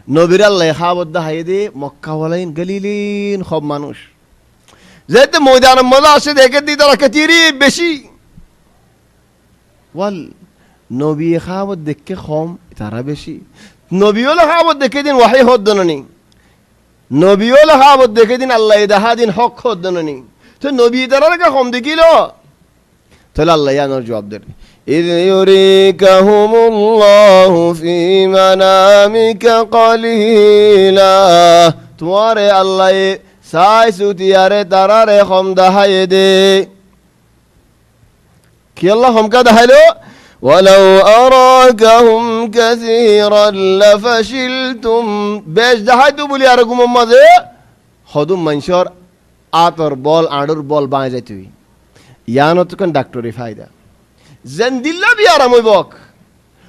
নবীর আল্লাহ খাবত হাইয়ে দে মক্কা বলাইন গলিলিন সব মানুষ যেতে ময়দানের মধ্যে আসে দেখে দি তারা কেতিরি বেশি ওয়াল নবী খাবত দেখে কম তারা বেশি নবীও খাবত দেখে দিন ওয়াহি হদ্দননি নবীও খাবত দেখে দিন আল্লাহ দেখা দিন হক হদ্দননি তো নবী তারা কম দেখিল তাহলে আল্লাহ আনোর জবাব দেন إذ يريكهم الله في منامك قليلا তোমারে আল্লাহ সাই সুতিয়ারে তারারে কম দেখায় দে কি আল্লাহ কমকা দেখাইলো ولو أراكهم كثيرا لفشلتم বেশ দেখাইতো বলি আর গুম মাঝে হদুম মানুষের আতর বল আড়ুর বল বাঁয় যাইতে ইয়ানো তো কোন ডাক্তারি ফায়দা জেন্দিল্লা বি আরাম হইবক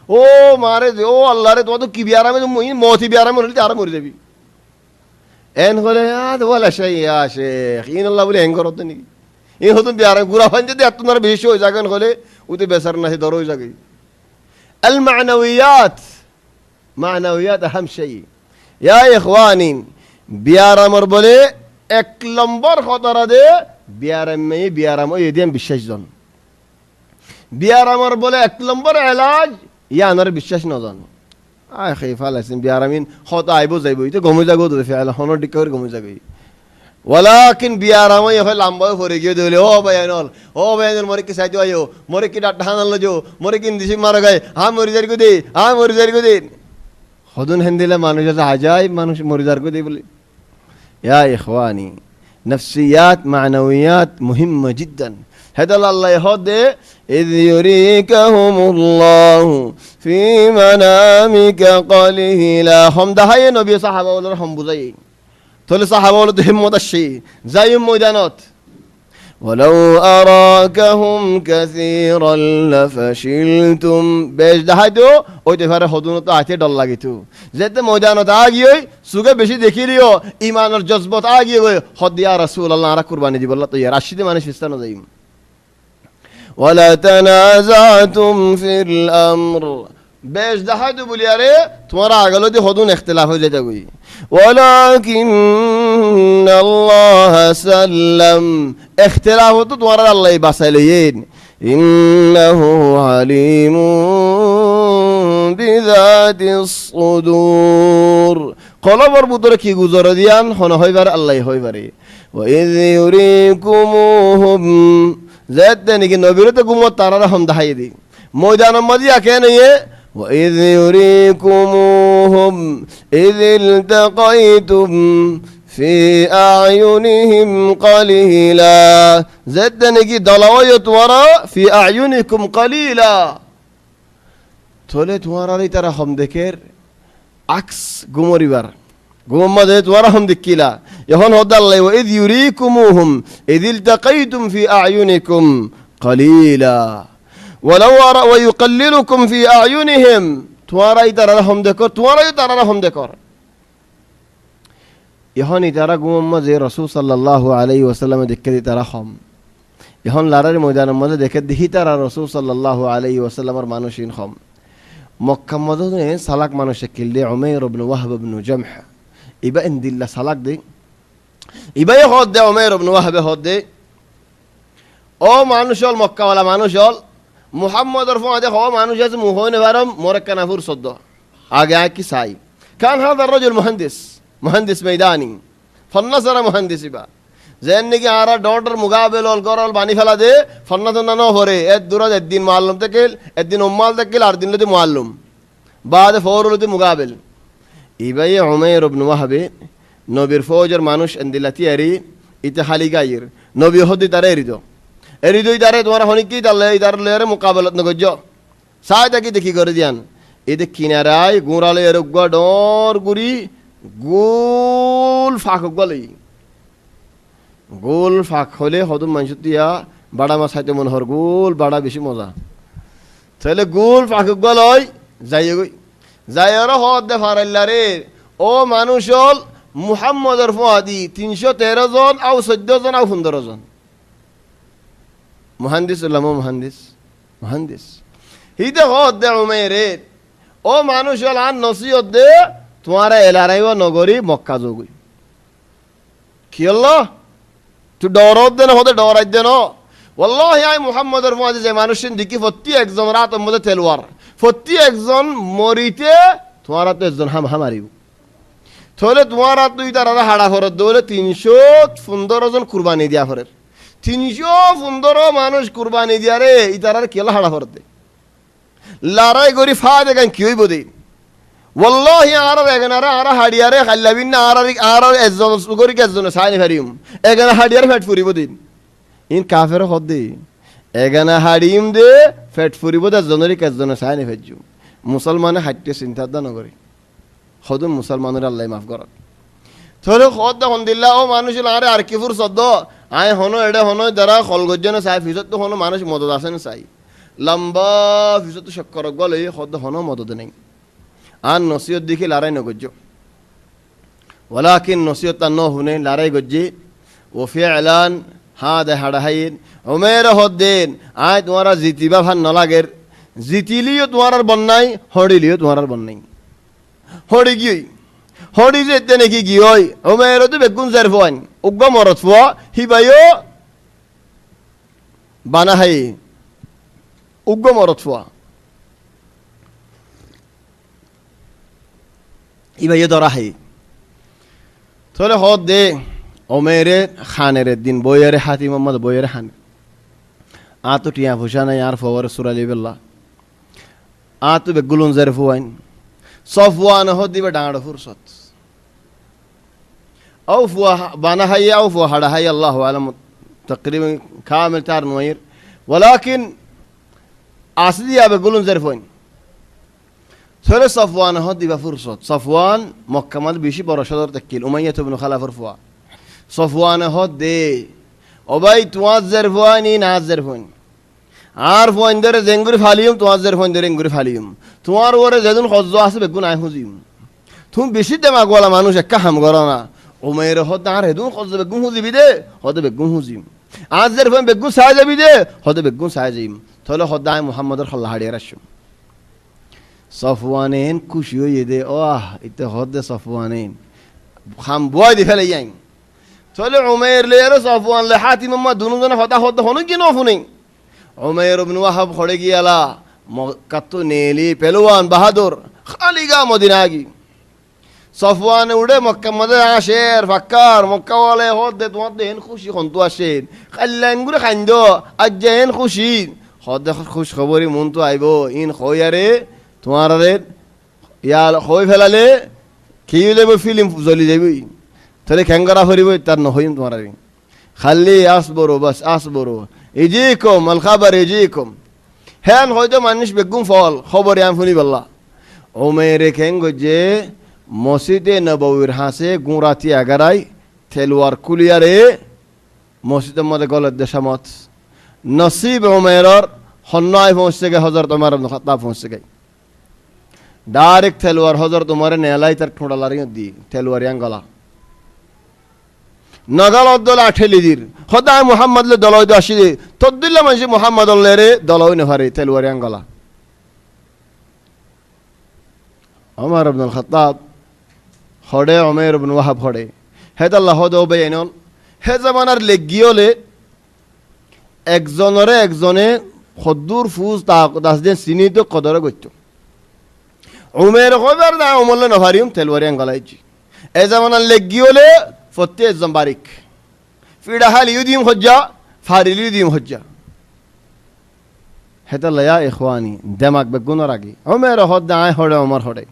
ও মারে ও আল্লাহ রে তোমার তো কি বি আরামে মতি বি আরামে হলে আরাম মরে যাবি এন হলে বলে সেই শেখ ইন আল্লাহ বলে হ্যাং করত নাকি এই হতুন বি আরাম গুড়া ফান যদি এত বেশি হয়ে যাবেন হলে উতে বেসার না দর হয়ে যাবে আল মানবিয়াত আহম সেই ইয়া ইখওয়ানি বি আরামর বলে এক নম্বর খতরা দে বি আরাম ওই এদিন বিশ্বাস জন বিয়ারামর বলে এক নম্বর এলাজ ইয়ানোর বিশ্বাস নজন আয় খেফাল আছেন বিয়ারামিন হত আইব যাইব ইতে গমে যাগো তো ফেল হনর ডিকর গমে যাগই ওয়ালাকিন বিয়ারাম হয় লম্বা পরে গিয়ে দিলে ও বায়ানল মরে কি সাইতো আয়ো মরে কি ডাটা হানাল যো মরে কি দিছি মারা গায় মরি যার গো দে হদুন হেন্দিলে মানুষ আছে হাজাই মানুষ মরি যার গো দে বলে ইয়া ইখওয়ানি নফসিয়াত মানবিয়াত মুহিম্মা জিদ্দান হেদাল আল্লাহ হদে إذ يريكهم الله في منامك قليلا هم دهاي نبي صحابة ولا هم بزاي تقول صحابة ولا تهمت الشيء زي ميدانات ولو أراكهم كثيرا لفشلتم بيش دهايتو ওই তেফারে হদুনত আতে ডল লাগিতো যেতে ময়দানত আগিয়ে সুগে বেশি দেখিলিও ঈমানের জজবত আগিয়ে হদ ইয়া রাসূলুল্লাহ আরা কুরবানি দিব আল্লাহ তো ইয়া রাশিদে মানে ফিস্তানো যাইম ولا تنازعتم في الامر বেশ দেখাইতো বলি আরে তোমার আগলো দি হদুন ইখতিলাফ হয়ে যেতে কই ولكن الله سلم اختلاف তো তোমার আল্লাহ বাঁচাইলেন انه عليم بذات الصدور কলবর ভিতরে কি গুজর দিয়ান হন হইবার আল্লাহ হইবারে وإذ يريكموهم যেতে নাকি নবীরতে গুমত তারারা হম দেখাই দি ময়দানের মাঝে আঁকে নিয়ে وإذ يريكموهم إذ التقيتم في أعينهم قليلا যেতে নাকি দলাওয় তোমারা في أعينكم قليلا তোলে তোমারা তারা হম দেখের আক্স গুমরিবার গুমমাদে তোমারা হম দেখিলা এখন হদাল্লাই ওয়াইদ ইউরিকুমুহুম ইয ইলতাকাইতুম ফি আ'য়ুনিকুম قليلا ولو ويقللكم في أعينهم তোমারাই তারা হম দেখো তোমারাই তারা হম দেখো এখন তারা গুমমাদে রাসূল সাল্লাল্লাহু আলাইহি ওয়াসাল্লাম দেখে তারা হম এখন লারার ময়দানের মধ্যে দেখে দেখি তারা রাসূল সাল্লাল্লাহু আলাইহি ওয়াসাল্লামের মানুষিন হম মক্কা মদনে সালাক মানুষে কিললে উমাইর ইবনে ওয়াহব ইবনে জামহ ইবা ইনদিল্লা সালাক দে ইবাই হদ দে উমাইর ইবনে ওয়াহব হদ দে ও মানুষল মক্কাওয়ালা মানুষল মুহাম্মদর ফাদে হ মানুষ আছে মুহনে বারম মোরক্কানাফুর সদ্দ আগে কি সাই কান হাদা রাজুল মুহান্দিস ময়দানি ফন্নাসরা মুহান্দিস ইবা যেন নাকি আরা ডটার মুগাবেল অল করল বানি ফেলা দে ফন্নাতন না হরে এদ দুরাজ একদিন মুআল্লিম থেকে একদিন উম্মাল থেকে আর দিন লতে মুআল্লিম বাদে ফওরলতে মুগাবেল ইবাই উমাইর ইবনে ওয়াহব নবীর ফৌজের মানুষ এন্দিলাতি আরি ইতে খালি গাইর নবী হদি তারে এরিদই তারে তোমার হনি কি তালে ইদার লেরে মুকাবেলত নগজ সাই তাকি দেখি করে দিয়ান এতে কিনারায় গুড়ালে এরগা ডর গুরি গোল ফাঁক গলই গোল ফাঁক হলে হদম মানুষ তিয়া বাড়া মাছ খাইতে মনে হর গোল বাড়া বেশি মজা তাহলে গোল ফাঁক গলই যাই গই যাই আর হদ দে ফারাইল্লা রে ও মানুষ হল মুহাম্মদর ফাদি 313 জন আও 14 জন আও 15 জন মুহান্দিস উল্লামা মুহান্দিস হিতে হদ দে উমেরে ও মানুষ হল আর নসিহত দে তোমার এলারাইব নগরী মক্কা যোগুই কি হলো তুই ডরত দে না হতে ডরাই দে না ওয়াল্লাহি আই মুহাম্মদের মাঝে যে মানুষের দিকে প্রতি একজন রাত মধ্যে তেলওয়ার প্রতি একজন মরিতে তোমার তো একজন হামারিব তাহলে তোমার তুই তারা হাড়া ফরত দৌলে 315 জন কুরবানি দিয়া ফরের 315 মানুষ কুরবানি দিয়া রে ই তারার কেলা হাড়া ফরত দে লড়াই করি ফা দেখান কি হইব দে ওয়াল্লাহি আর এগনারা আর হাড়িয়ারে খাল্লাবিন না আর একজন করি একজন সাইনি ফারিম এগনা হাড়িয়ার ফেট ফুরিব দিন ইন কাফের হদ দে এগনা হাড়িম দে ফেট ফুরিব দে জনরি একজন সাইনি ফেজু মুসলমানে হাইটে চিন্তা দা নগরি হদ মুসলমানের আল্লাহ মাফ কর তাহলে হদ হন দিল্লা ও মানুষ আরে আর কি ফুর সদ্দ আয় হনো এটা হনো যারা খলগজ্জনে চাই ফিসত তো হনো মানুষ মদত আছে না চাই লম্বা ফিসত তো শক্কর গলে হদ হনো মদত নেই আর নসিহত দেখে লড়াই নগজ্য ওয়ালাকিন নসিহত তা ন হুনে লড়াই গজ্জি ও ফিআলান হা দে হাড়াহাইন ওমের হদ দেন আয় তোমারা জিতিবা ভান নলাগের জিতিলিও তোমার আর বন্যাই হড়িলিও তোমার আর বন্যাই হড়ি গিয়ে হড়ি যেতে নাকি গিয়ে ওমের তো বেগুন জার ফোয়ান উগ্র মরত ফোয়া হিবাইও বানা হাই উগ্র মরত ফোয়া ইবাইও ধরা হাই তাহলে হদ দে ওমেরে খানের দিন বইয়ের হাতি মোহাম্মদ বইয়ের খান আ তো টিয়া ভুষা নাই আর ফওয়ার সুরালি বেল্লা আ তো বেগুলুন জার ফোয়ান সফওয়ান হদ দিবে ডাঁড় ফুরসত أو فوا بانا هي أو فوا هذا هي الله أعلم تقريبا كامل تار نوير ولكن أصلي أبى يقولون زرفون ثلاث صفوان هدي بفرصة صفوان مكمل بيشي برشادر تكيل أمية بن خلف رفوا صفوان هدي أبي تواز زرفواني ناز زرفون عارف وين در زنجر فاليوم تواز زرفون در زنجر فاليوم توار ورا زدون خزوا حسب يكون عايزهم ثم بيشي دماغ ولا مانوش كهم قرانا ওমের হদ আর হেদুন খজ বেগুন হুজি বিদে হদ বেগুন হুজিম আজের ফম বেগুন সাজা বিদে হদ বেগুন সাজাইম তাহলে হদাই মুহাম্মদের খল্লা হাড়িয়ে রাখছো সফওয়ানেন খুশি হয়ে দে ওহ ইতে হদ সফওয়ানেন খাম বয় দি ফেলে যাই তাহলে ওমের লের সফওয়ান লে হাতিম মাম্মা দুনুজন হদা হদ হনু কি নফুনি ওমের ইবনে ওয়াহাব খড়ে গিয়ালা মক্কাত নেলি পেলওয়ান বাহাদুর খালিগা মদিনাগি সফওয়ান উড়ে মক্কা মধ্যে আসের ফাক্কার মক্কা ওয়ালে হদ দে তোমার দেন খুশি হন্তু আসেন কাল্লাঙ্গুরে খাইন্দ আজ যেন খুশি হদ খুশ খবরই মন তো আইব ইন খয়ারে তোমার ইয়াল খই ফেলালে খেয়ে যাবো ফিল্ম জ্বলি যাবি তাহলে খেঙ্গারা ফরিব তার নহইম তোমার খালি আসবরো বাস আসবরো ইজিকুম আল খাবার ইজিকুম হ্যান হয়তো মানুষ বেগুম ফল খবর আম শুনি বললা ও মেরে খেঙ্গ যে মসজিদে নববীর হাসে গুঁরাতি আগারাই তেলওয়ার কুলিয়ারে মসজিদের মধ্যে গলত দেশামত নসিব ওমেরর হন্নায় পৌঁছতে গে হজরত ওমর ইবনে খাত্তাব পৌঁছতে গে ডাইরেক্ট তেলওয়ার হজরত ওমরে নেলাই তার ঠোঁটা লারিয়ে দি তেলওয়ার গলা নগাল দলা ঠেলি দির হদায় মুহাম্মদ লে দলই আসি তদ্দিল্লা মানুষ মুহাম্মদ রে দলই নেভারে তেলওয়ার গলা ওমর ইবনে খাত্তাব হড়ে ওমের ইবনে ওয়াহাব হড়ে হেদাল্লাহ হদ বেয়নন হে জামানার লেগিয়লে একজনরে একজনে খদ্দুর ফুজ দাস দিন চিনিত কদরে গত্য উমের খবর না উমলে নভারিম তেলওয়ারি আঙ্গলাইছি এ জামানার লেগিয়লে ফতে একজন বারিক ফিডা হালিউ দিম হজ্জা ফারিলিউ দিম হজ্জা হেদাল্লাহ ইয়া ইখওয়ানি দেমাগ বেগুনর আগে উমের হদ আয় হড়ে ওমর হড়ে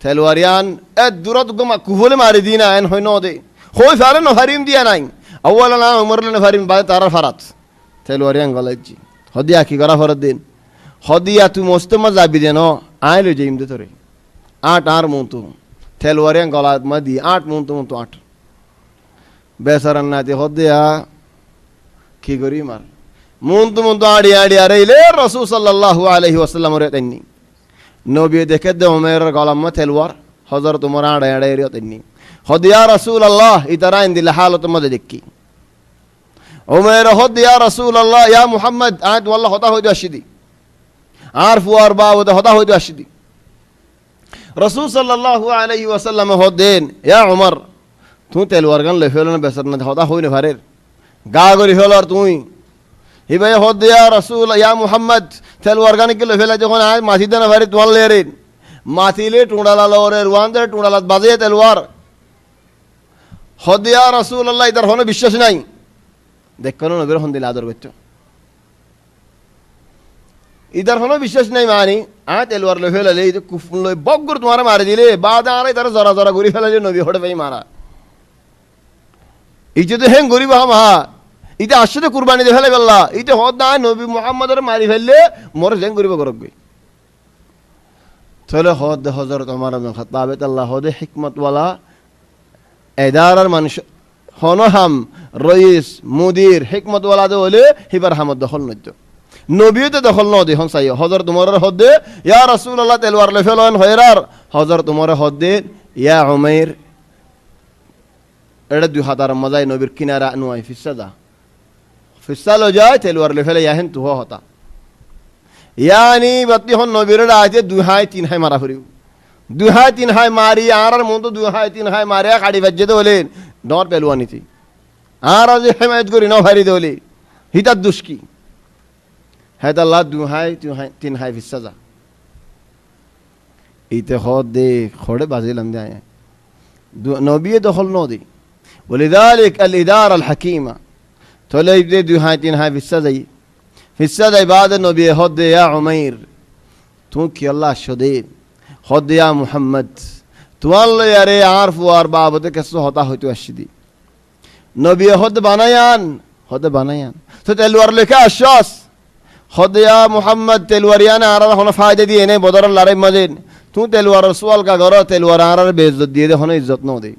তেলওয়ারিয়ান এ দূরত গমা কুফলে মারি দিনা এন হয় নদে হই ফারে নভারিম দিয়া নাই আউয়ালা না উমরলে নভারিম বাদে তারা ফারাত তেলওয়ারিয়ান গলাইছি হদিয়া কি করা ফরত দিন হদিয়া তুই মস্তমা যাবি দেন আয় লই যাইম দে তোরে আট আর মন্তু তেলওয়ারিয়ান গলা মাদি আট মন্তু মন্তু আট বেসারান নাতে হদিয়া কি করি মার মন্তু মন্তু আড়ি আড়ি আরে ইলে রাসূল সাল্লাল্লাহু আলাইহি ওয়াসাল্লাম রে তাইনি নবী দেখে দে ওমের গলাম তেলওয়ার হযরত ওমর আড়াই আড়াই রে তাইনি হদিয়া রাসূলুল্লাহ ইতারা ইনদিল হালত মধ্যে দেখি ওমের হদিয়া রাসূলুল্লাহ ইয়া মুহাম্মদ আত ওয়াল্লাহ হতা হইদা শিদি আর ফুয়ার বাবদে হতা হইতে আসিদি রসুল সাল্লাল্লাহু আলাইহি ওয়াসাল্লাম হদেন ইয়া উমর তুই তেলওয়ার গান লে ফেলনা বেসার না হতা হই না ভারের গা গরি ফেল আর তুই হি ভাই হদ ইয়া রাসূল ইয়া মুহাম্মদ তেলওয়ার গান কে লে ফেলা যখন আয় মাথি দেনা ভারে তোয়াল লেরেন মাথিলে টুঁড়ালা লরে রুয়ান্দে টুঁড়ালাত বাজে তেলওয়ার হদ ইয়া রাসূলুল্লাহ ইদার হনে বিশ্বাস নাই দেখো না নবীর হন দিল আদর করছো ইদার হনো বিশ্বাস নাই মানি তেলওয়ার লো ফেলালে কুফুন লই বগ্গুর তোমার মারি দিলে বাদ আরে তারা জরা জরা ঘুরি ফেলালে নবী হড়ে ভাই মারা ইতে তো হেং গরিব হামা ইতে আসলে কুরবানি দে ফেলে গেল্লা ইতে হদ না নবী মুহাম্মদের মারি ফেললে মোর হেং গরিব গরব গই চলে হদ হযরত ওমর ইবনে খাত্তাব আল্লাহ হদে হিকমত ওয়ালা এদারার মানুষ হনহাম রইস মুদির হিকমত ওয়ালা দে হলে হিবার হামদ দখল নদ্য নবীও তো দখল ন দেখুন চাই হজরত উমরের হদ্দে ইয়া রাসূলুল্লাহ তেলওয়ার লে ফেলন হয়রার হজরত উমরের হদ্দে ইয়া উমাইর এটা 2000 মজাই নবীর কিনারা নুয়াই ফিসা লো যায় তেলওয়ার লে ফেলে ইয়াহেন তুহ হতা ইয়ানি বাতি হন নবীর আইতে 2-3 হাই মারা ফুরিও 2-3 হাই মারি আর মন তো 2-3 হাই মারিয়া কাড়ি বাজে দলে ডর পেলওয়ানিতি আর আজ হেমায়ত করি ন ভারি দলে হিতার দুষ্কি হ্যাঁ আল্লাহ 2-3 হাই ফিসা যা ইতে হদ দে খড়ে বাজিলাম দে নবী দখল ন দে ولذلك الإدارة الحكيمة تولي يبدي 2-3 হাই ফিসা যাই بعد নবী হদ ইয়া উমাইর তুই কি আল্লাহ শদীদ হদ ইয়া মুহাম্মদ তুয়াল্লা ইয়ারে আরফ ওয়ার বাবতে কেসো হতা হইতো আসিদি নবী হদ বানায়ান তো তেলওয়ার লেখা আশ্বাস হদ ইয়া মুহাম্মদ তেলওয়ারিয়ানা আর হন ফায়দা দিয়ে নে বদর লড়াই মজেন তুই তেলওয়ার সওয়াল কা গর তেলওয়ার আর বেইজ্জত দিয়ে দে হন ইজ্জত ন দে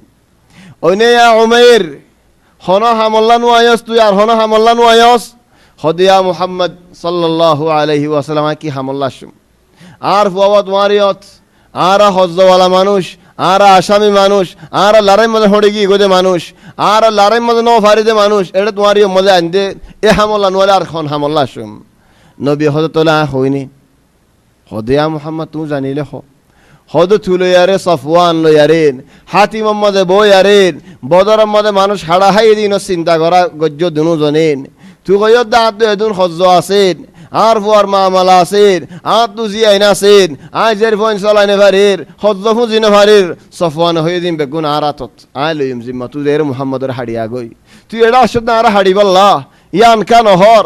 ওইনে ইয়া উমাইর হন হামল্লা নু আয়াস তুই আর হন হামল্লা নু আয়াস হদ ইয়া মুহাম্মদ সাল্লাল্লাহু আলাইহি ওয়াসাল্লাম কি হামল্লা শুম আর ফুয়াত ওয়ারিয়ত আর হজ্জওয়ালা মানুষ আর আসামি মানুষ আর লড়াই মজা হড়ে গিয়ে গোদে মানুষ আর লড়াই মজা ন ফারিদে মানুষ এটা তোমারই মজা আনতে এ হামল্লা নোয়ালে আর খন হামল্লা শুম নবী হদতলা হইনি হদিয়া মুহাম্মদ তুমি জানিলে হদ তুলো ইয়ারে সফওয়ান লো ইয়ারেন হাতি মোহাম্মদে বো ইয়ারেন বদর মধ্যে মানুষ হাড়া হাই দিন চিন্তা করা গজ্য দুনু জনেন তুই কয়ত দাঁত এদুন হজ্জ আছেন আর ফুয়ার মামালা আছেন আর তু জিয়াইন আছেন আই জের ফোন চলাইনে ভারির হজ্জ ফুজিনে ভারির সফওয়ান হয়ে দিন বেগুন আরাতত আই লইম জিম্মা তুই এর মুহাম্মদের হাড়িয়া গই তুই এডা আসত না আর হাড়ি বল্লা ইয়ান কান হর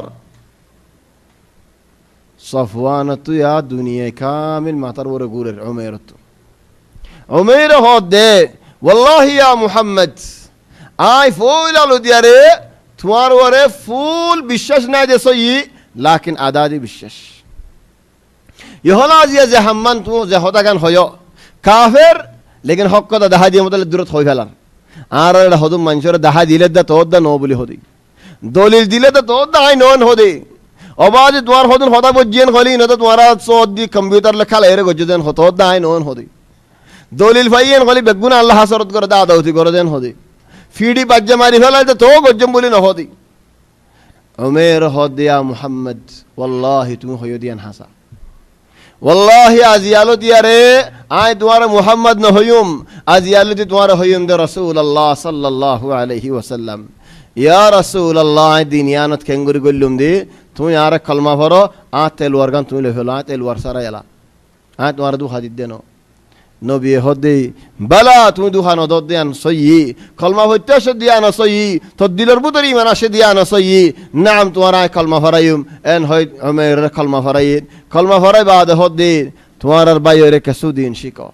সফওয়ান তুই আ দুনিয়া কামিল মাতার ওরে গুরের উমাইর হদ দে ওয়াল্লাহি ইয়া মুহাম্মদ আই ফুল আলু দিয়ারে তোমার ওরে ফুল বিশ্বাস নাই যে সই লাকিন আদাদি বিশ্বাস ইহলা জিয়া যে হাম্মান তু যে হদাগান হয় কাফের লেকিন হক কথা দেখা দিয়ে মতলে দূরত হই ফেলার আর এটা হদুম মানুষের দেখা দিলে দা তোর দা নো বলি হদি দলিল দিলে তো তোর দা আই নন হদে অবাজ তোমার হদুন হদা বজিয়েন হলি না তো তোমার সদ দি কম্পিউটার লেখা এরে গজ্জেন হতো দা আই নন হদি দলিল ভাইয়েন হলি বেগুন আল্লাহ হাসরত করে দা দাউতি করে দেন হদি ফিডি বাজ্জা মারি ফেলাই তো গজ্জম বলি না হদি উমাইর হদ ইয়া মুহাম্মদ ওয়াল্লাহি তুমি হইও দিয়ান হাসা ওয়াল্লাহি আজিয়ালো দিয়ারে আই তোমার মুহাম্মদ ন হইম আজিয়ালো দি তোমার হইম দে রাসূলুল্লাহ সাল্লাল্লাহু আলাইহি ওয়াসাল্লাম ইয়া রাসূলুল্লাহ আই দিনিয়ানত কেঙ্গুরি গল্লুম দি তুমি আর কলমা পড়ো আ তেলওয়ার গান তুমি লে ফেলো আ তেলওয়ার সারা এলা আ তোমার দু হাদিস দেন নবী হদে বালা তুমি দুখান দদ দিয়ান সই কলমা হইতে আসে দিয়ান সই তো দিলের বুতরি ইমান আসে দিয়ান সই নাম তোমার আয় কলমা ফরাইম এন হয় উমাইর কলমা ফরাইন কলমা ফরাই বাদ হদে তোমার আর বাইরে কেসু দিন শিখো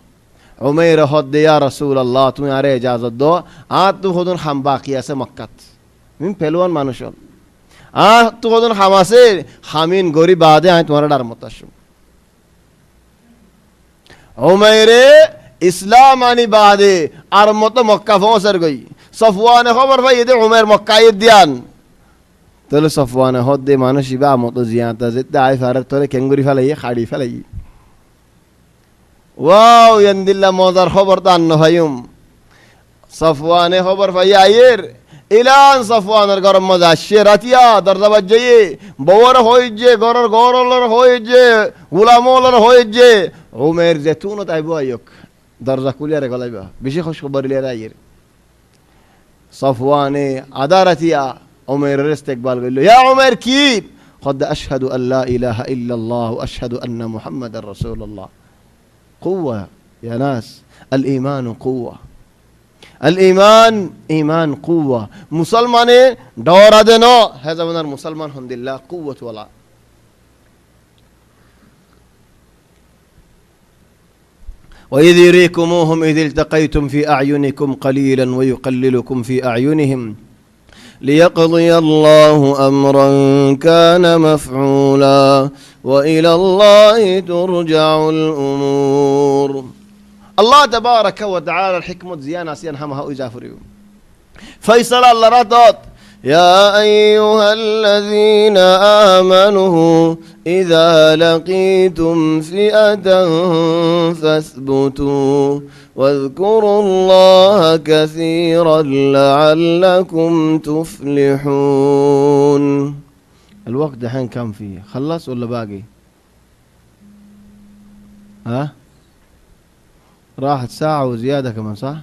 উমাইর হদে ইয়া রাসূলুল্লাহ তুমি আরে ইজাজত দো আ তু হদুন হাম বাকি আছে মক্কাত মিন পেলওয়ান মানুষ আ তু হদুন হাম আছে হামিন গরি বাদে আয় তোমার ডার মত আসুম উমাইরে ইসলাম আনি বাদে আর মতো মক্কা পৌঁছার গই সফওয়ানে খবর ভাই এতে উমাইর মক্কায় দিয়ান তাহলে সফওয়ানে হদ দে মানুষ ইবা মতো জিয়াতা যেতে আই ফারার তোরে কেঙ্গুরি ফেলাই খাড়ি ফেলাই ওয়াও ইয়ান্দিল্লা মজার খবর তো আন্ন ভাইম সফওয়ানে খবর ভাই আয়ের ইলান সাফওয়ানের গরম মজা শেরাতিয়া দরজা জয়ে বওয়ার হয়ে যে গরর গরলর হয়ে যে গুলামলর হয়ে যে উমের জেতুন তাইবো আয়ক দরজা কুলিয়ারে গলাইবা বেশি খুশ খবর লিয়ারে আইয়ের সাফওয়ানে আদারাতিয়া উমের ইস্তেকবাল কইলো ইয়া উমের কি قد أشهد أن لا إله إلا الله وأشهد أن محمد رسول الله قوة يا ناس الإيمان قوة الإيمان إيمان قوة مسلمان دور دينو هذا من المسلمان الحمد لله قوة ولا وإذ يريكموهم إذ التقيتم في أعينكم قليلا ويقللكم في أعينهم ليقضي الله أمرا كان مفعولا وإلى الله ترجع الأمور الله تبارك وتعالى الحكمة زيانة سينهمها إجافريهم فيصل الله رضات يا أيها الذين آمنوا إذا لقيتم فئة فاثبتوا واذكروا الله كثيرا لعلكم تفلحون الوقت دحين كم فيه خلص ولا باقي ها راحت ساعة وزيادة كمان صح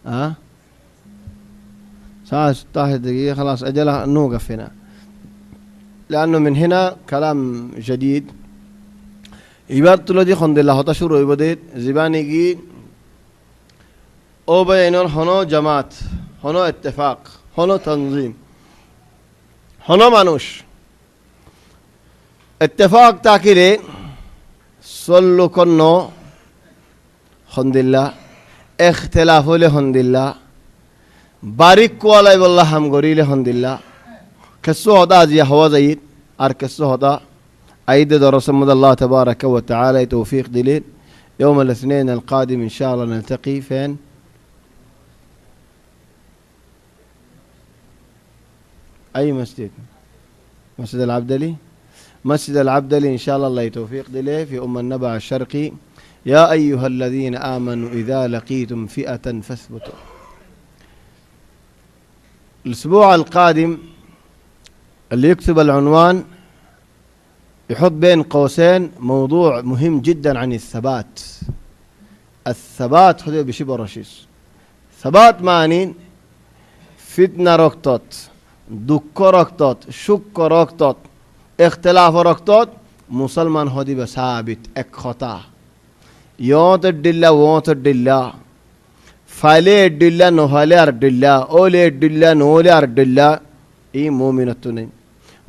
ها ساعة 16 دقيقة خلاص أجلها نوقف هنا لأنه من هنا كلام جديد يبطلوا دي خند الله تشرو يبدت زباني جي أو بينون هنو جماعت هنو اتفاق هنو تنظيم هنو مانوش اتفاق تاكيري صلو كنو خند الله اختلاف له خند الله بارك والله والله هم غري له خند الله كسو هذا زي هوا زيد ار كسو هذا أيد درس الله تبارك وتعالى توفيق دليل يوم الاثنين القادم إن شاء الله نلتقي فين أي مسجد مسجد العبدلي مسجد العبدلي إن شاء الله توفيق دليل في النبع الشرقي يا أيها الذين آمنوا إذا لقيتم فئة فاثبتوا الأسبوع القادم اللي يكتب العنوان يحط بين قوسين موضوع مهم جدا عن الثبات الثبات خذوا بشبه رشيش ثبات معنين فتنة ركتت دك ركتت شك ركتت اختلاف ركتت مسلمان هدي بثابت اكخطا يوت الدلا ووت الدلا فالي الدلا نهالي الدلا اولي الدلا نولي الدلا اي مؤمن التنين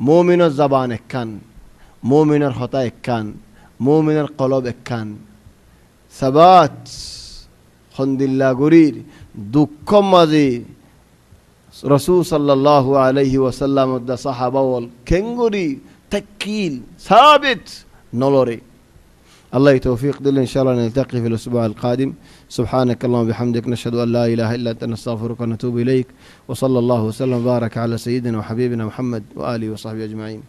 مؤمن الزبان كان مؤمن الخطا كان مؤمن القلوب كان ثبات خند الله قرير دكم مزي رسول صلى الله عليه وسلم ود صحابه والكنغري تكيل ثابت نلوري الله توفيق دل إن شاء الله نلتقي في الأسبوع القادم سبحانك اللهم وبحمدك نشهد أن لا إله إلا أنت نستغفرك ونتوب إليك وصلى الله وسلم وبارك على سيدنا وحبيبنا محمد وآله وصحبه أجمعين